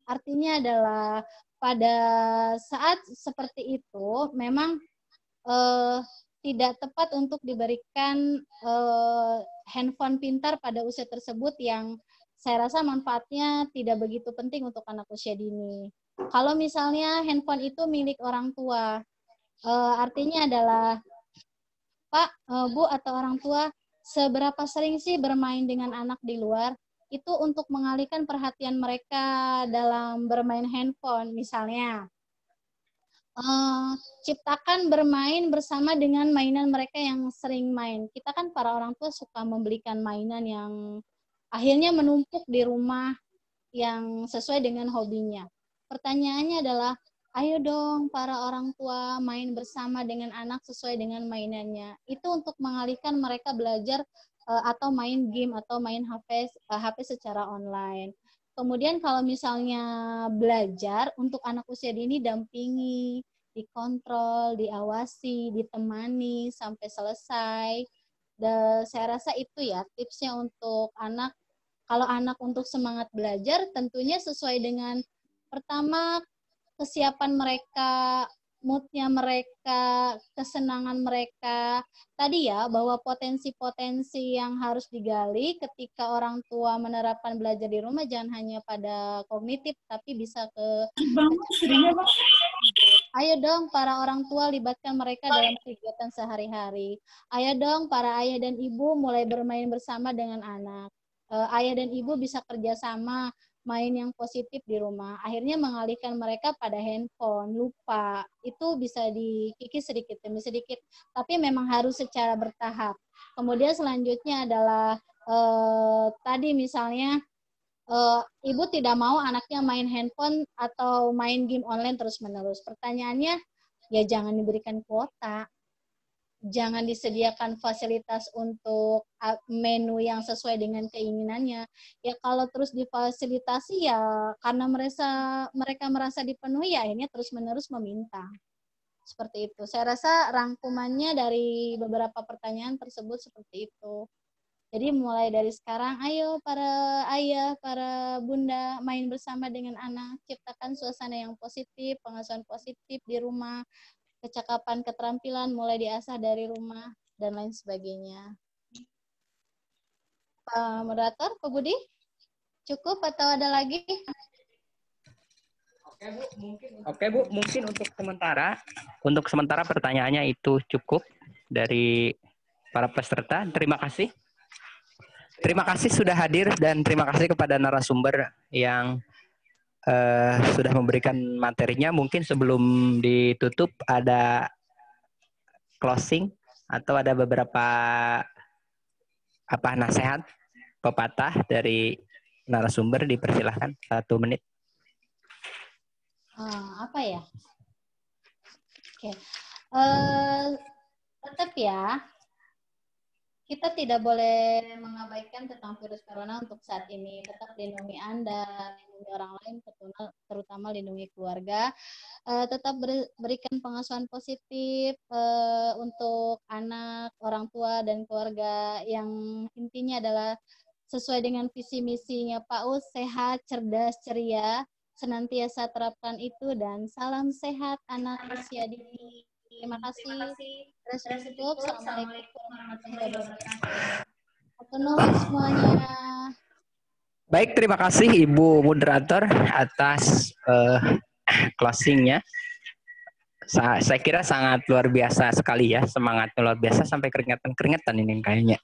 Speaker 1: Artinya adalah pada saat seperti itu memang tidak tepat untuk diberikan handphone pintar pada usia tersebut yang saya rasa manfaatnya tidak begitu penting untuk anak usia dini. Kalau misalnya handphone itu milik orang tua, artinya adalah Pak, Bu atau orang tua, seberapa sering sih bermain dengan anak di luar? Itu untuk mengalihkan perhatian mereka dalam bermain handphone. Misalnya, ciptakan bermain bersama dengan mainan mereka yang sering main. Kita kan para orang tua suka membelikan mainan yang akhirnya menumpuk di rumah yang sesuai dengan hobinya. Pertanyaannya adalah, ayo dong para orang tua main bersama dengan anak sesuai dengan mainannya. Itu untuk mengalihkan mereka belajar atau main game atau main HP secara online. Kemudian kalau misalnya belajar untuk anak usia dini, dampingi, dikontrol, diawasi, ditemani sampai selesai. Dan saya rasa itu ya tipsnya untuk anak. Kalau anak untuk semangat belajar tentunya sesuai dengan pertama kesiapan mereka, moodnya mereka, kesenangan mereka. Tadi ya, bahwa potensi-potensi yang harus digali ketika orang tua menerapkan belajar di rumah jangan hanya pada kognitif, tapi bisa ke... Ayo dong para orang tua libatkan mereka dalam kegiatan sehari-hari. Ayo dong para ayah dan ibu mulai bermain bersama dengan anak. Ayah dan ibu bisa kerjasama main yang positif di rumah. Akhirnya mengalihkan mereka pada handphone, lupa. Itu bisa dikikis sedikit demi sedikit. Tapi memang harus secara bertahap. Kemudian selanjutnya adalah tadi misalnya ibu tidak mau anaknya main handphone atau main game online terus-menerus. Pertanyaannya, ya jangan diberikan kuota. Jangan disediakan fasilitas untuk menu yang sesuai dengan keinginannya. Ya kalau terus difasilitasi ya karena mereka merasa dipenuhi ya akhirnya terus-menerus meminta. Seperti itu. Saya rasa rangkumannya dari beberapa pertanyaan tersebut seperti itu. Jadi mulai dari sekarang, ayo para ayah, para bunda main bersama dengan anak, ciptakan suasana yang positif, pengasuhan positif di rumah, kecakapan, keterampilan mulai diasah dari rumah, dan lain sebagainya. Pak Moderator, Pak Budi, cukup atau ada lagi?
Speaker 3: Oke Bu, mungkin untuk sementara pertanyaannya itu cukup dari para peserta. Terima kasih. Terima kasih sudah hadir dan terima kasih kepada narasumber yang sudah memberikan materinya. Mungkin sebelum ditutup ada closing atau ada beberapa nasihat pepatah dari narasumber, dipersilahkan 1 menit.
Speaker 1: Apa ya? Oke. Tetap ya, kita tidak boleh mengabaikan tentang virus corona untuk saat ini. Tetap lindungi Anda, lindungi orang lain, terutama lindungi keluarga. Tetap berikan pengasuhan positif untuk anak, orang tua, dan keluarga. Yang intinya adalah sesuai dengan visi misinya PAUD, sehat, cerdas, ceria. Senantiasa terapkan itu, dan salam sehat anak usia dini. Terima kasih. Sudah cukup. Assalamualaikum warahmatullahi wabarakatuh. Atur nuhun semuanya.
Speaker 3: Baik, terima kasih Ibu Moderator atas closingnya. Saya kira sangat luar biasa sekali ya, semangatnya luar biasa sampai keringetan ini kayaknya.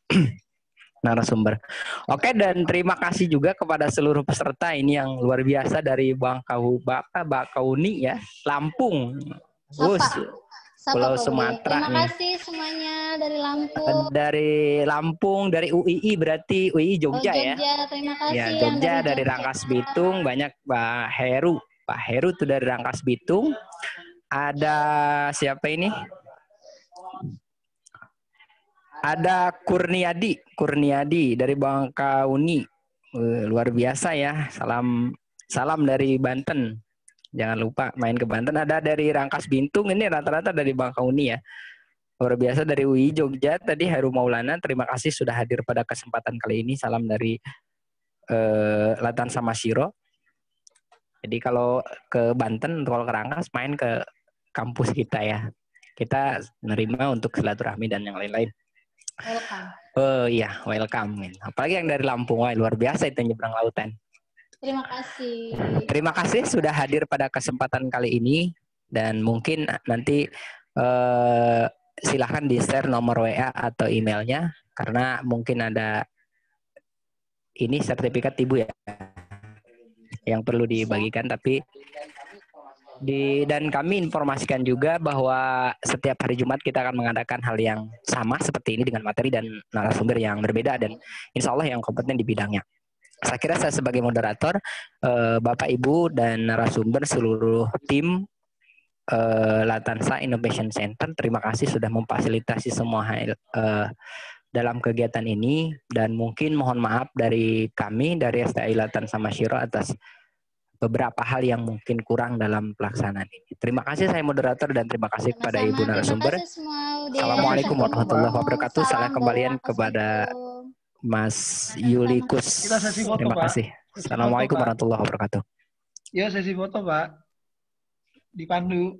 Speaker 3: Narasumber. Oke, dan terima kasih juga kepada seluruh peserta ini yang luar biasa dari Bakauni ya, Lampung, Pulau Sumatera.
Speaker 1: Terima kasih semuanya dari Lampung.
Speaker 3: Dari Lampung, dari UII berarti UII Jogja, ya.
Speaker 1: Terima kasih.
Speaker 3: Ya, Jogja dari Rangkas Bitung, banyak Pak Heru. Pak Heru tuh dari Rangkas Bitung. Ada siapa ini? Ada Kurniadi dari Bangkauni. Luar biasa ya. Salam dari Banten. Jangan lupa main ke Banten. Ada dari Rangkas Bitung, ini rata-rata dari Bangkauni ya. Luar biasa dari UI Jogja tadi Heru Maulana. Terima kasih sudah hadir pada kesempatan kali ini. Salam dari Latan Samashiro. Jadi kalau ke Banten, kalau ke Rangkas main ke kampus kita ya. Kita menerima untuk silaturahmi dan yang lain-lain.
Speaker 1: Welcome.
Speaker 3: Oh iya, welcome. Apalagi yang dari Lampung, wah, luar biasa itu nyebrang lautan.
Speaker 1: Terima kasih.
Speaker 3: Terima kasih sudah hadir pada kesempatan kali ini, dan mungkin nanti silahkan di-share nomor WA atau emailnya, karena mungkin ada ini sertifikat Ibu ya yang perlu dibagikan, tapi dan kami informasikan juga bahwa setiap hari Jumat kita akan mengadakan hal yang sama seperti ini dengan materi dan narasumber yang berbeda dan insya Allah yang kompeten di bidangnya. Saya kira saya sebagai moderator, Bapak Ibu dan narasumber seluruh tim Latansa Innovation Center, terima kasih sudah memfasilitasi semua hal dalam kegiatan ini, dan mungkin mohon maaf dari kami dari STI Latansa Masyiro atas beberapa hal yang mungkin kurang dalam pelaksanaan ini. Terima kasih saya moderator dan terima kasih kepada Ibu narasumber. Assalamualaikum warahmatullahi wabarakatuh. Salam kembalian kepada Mas Yulikus. Terima kasih. Assalamualaikum warahmatullahi wabarakatuh.
Speaker 4: Ya, sesi foto Pak. Dipandu.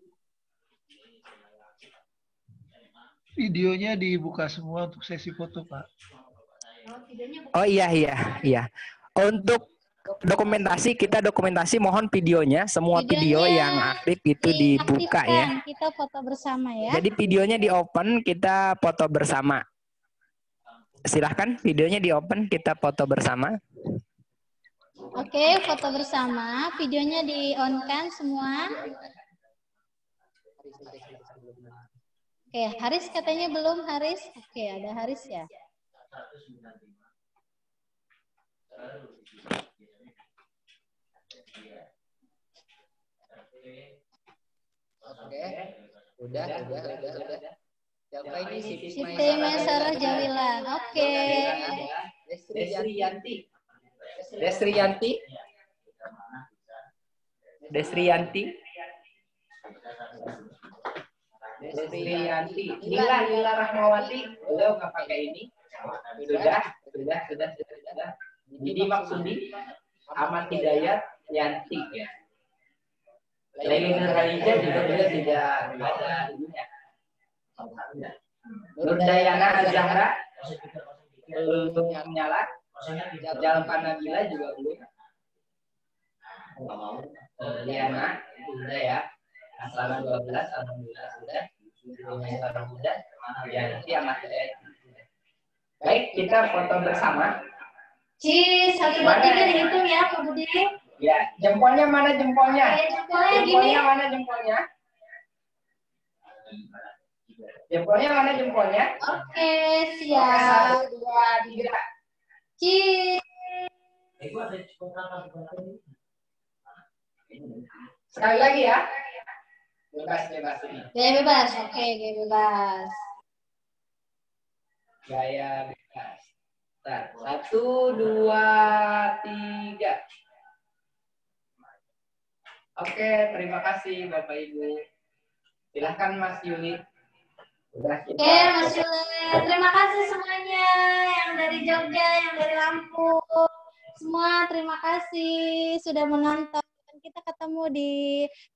Speaker 4: Videonya dibuka semua untuk sesi foto Pak.
Speaker 3: Oh iya. Untuk kita dokumentasi mohon videonya, semua video yang aktif itu dibuka ya.
Speaker 1: Kita foto bersama ya.
Speaker 3: Jadi videonya di open, kita foto bersama. Silahkan videonya di open, kita foto bersama.
Speaker 1: Oke, foto bersama. Videonya di on kan semua. Oke, Haris katanya belum, Haris. Oke, ada Haris ya.
Speaker 3: Oke, udah. Siapa ini?
Speaker 1: Siti Maisarah Jawilan. Oke.
Speaker 3: Desriyanti. Lila Rahmawati. Udah nggak pakai ini? Sudah. Jadi Maksudi, Ahmad Hidayat, Yanti ya. Laili Nurhaliza juga tidak ada ibunya. Nurdayana Azahra belum menyala. Jalan Panabila juga belum. Liana sudah ya. Asal 12 alhamdulillah sudah. Orang muda Yanti Ahmad Hidayat. Baik, kita foto bersama.
Speaker 1: Ci, 1, 2, 3 dihitung ya, Pak Budi.
Speaker 3: Ya, jempolnya mana jempolnya?
Speaker 2: Jempolnya
Speaker 3: mana jempolnya? Jempolnya mana jempolnya?
Speaker 1: Oke,
Speaker 3: Oke,
Speaker 1: siap.
Speaker 3: 1, 2, 3.
Speaker 1: Cheers.
Speaker 3: Sekali lagi ya. Bebas ini.
Speaker 1: Gaya bebas. Oke, gaya bebas.
Speaker 3: Gaya bebas. Bentar. 1, 2, 3. Oke, terima kasih Bapak Ibu. Silahkan Mas Yuli. Udah kita.
Speaker 1: Oke, Mas Yule. Terima kasih semuanya yang dari Jogja, yang dari Lampung. Semua terima kasih sudah menonton. Kita ketemu di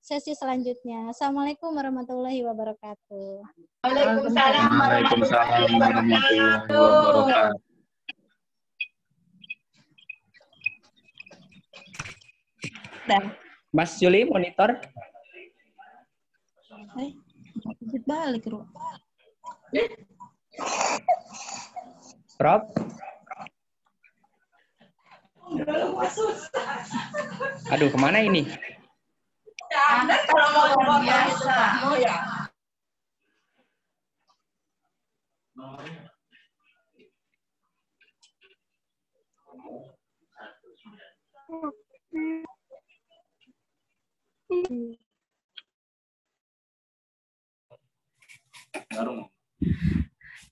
Speaker 1: sesi selanjutnya. Assalamualaikum warahmatullahi wabarakatuh.
Speaker 2: Waalaikumsalam
Speaker 4: Waalaikumsalam warahmatullahi wabarakatuh.
Speaker 3: Mas Yuli monitor.
Speaker 2: Balik, Ru.
Speaker 3: Prof. Aduh, kemana ini?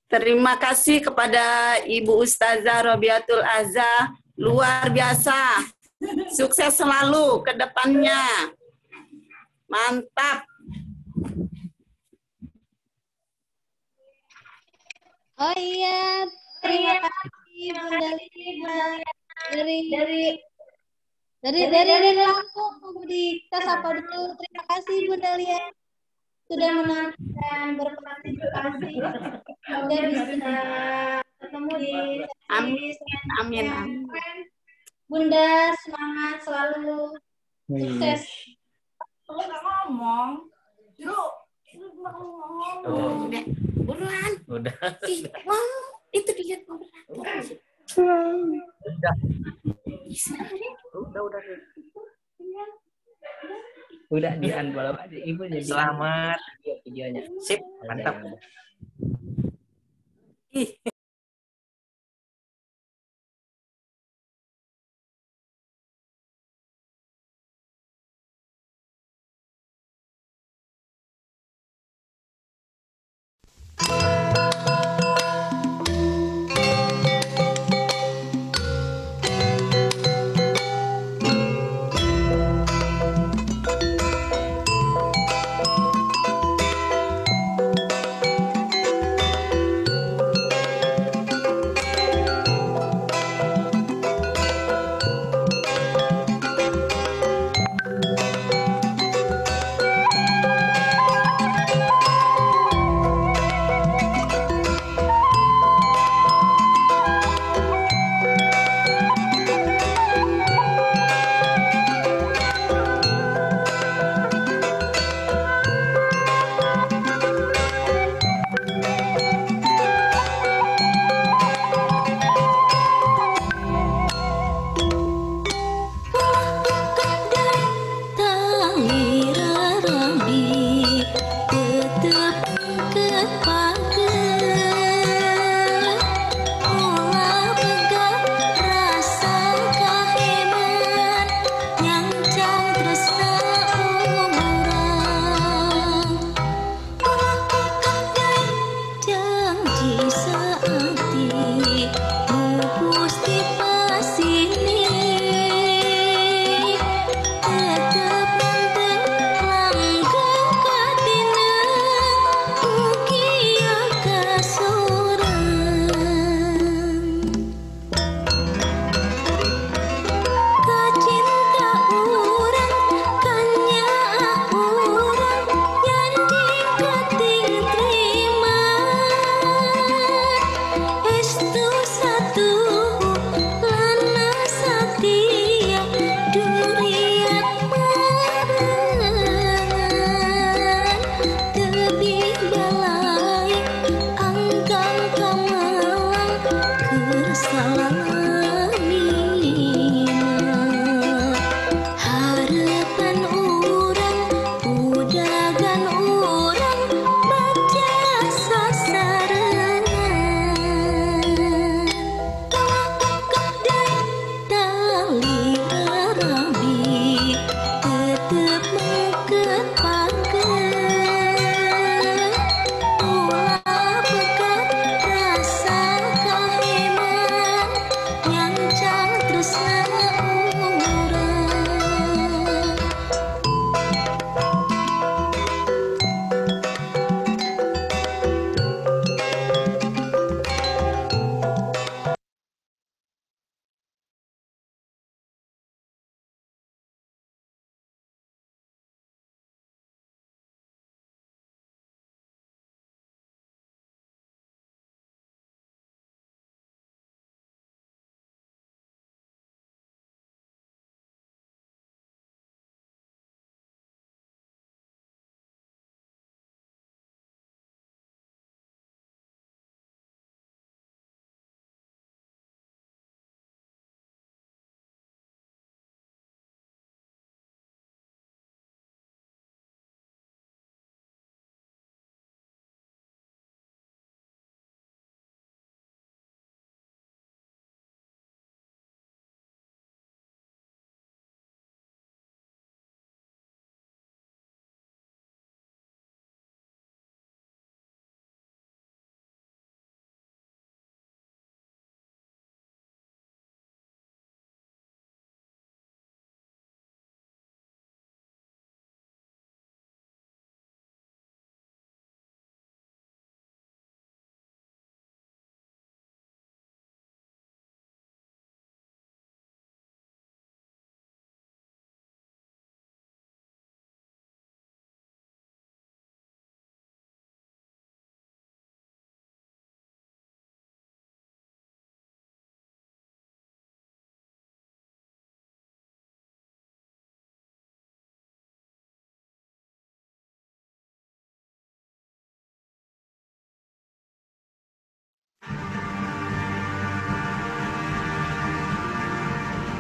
Speaker 5: Terima kasih kepada Ibu Ustazah Robiatul Azza, luar biasa. Sukses selalu ke depannya. Mantap.
Speaker 1: Oh iya, terima kasih Bunda Lina dari Lampung, Budi. Kita sapa dulu. Terima kasih Bunda Lia sudah menonton dan berpartisipasi. Semoga bisa ketemu di sesi
Speaker 5: Amin.
Speaker 1: Bunda semangat selalu, sukses.
Speaker 5: Udah, buruan.
Speaker 3: Udah.
Speaker 5: Itu dia.
Speaker 3: Udah di unfollow aja Ibu jadi. Selamat videonya. Sip, mantap.
Speaker 2: Tawira Rambi tetap kepat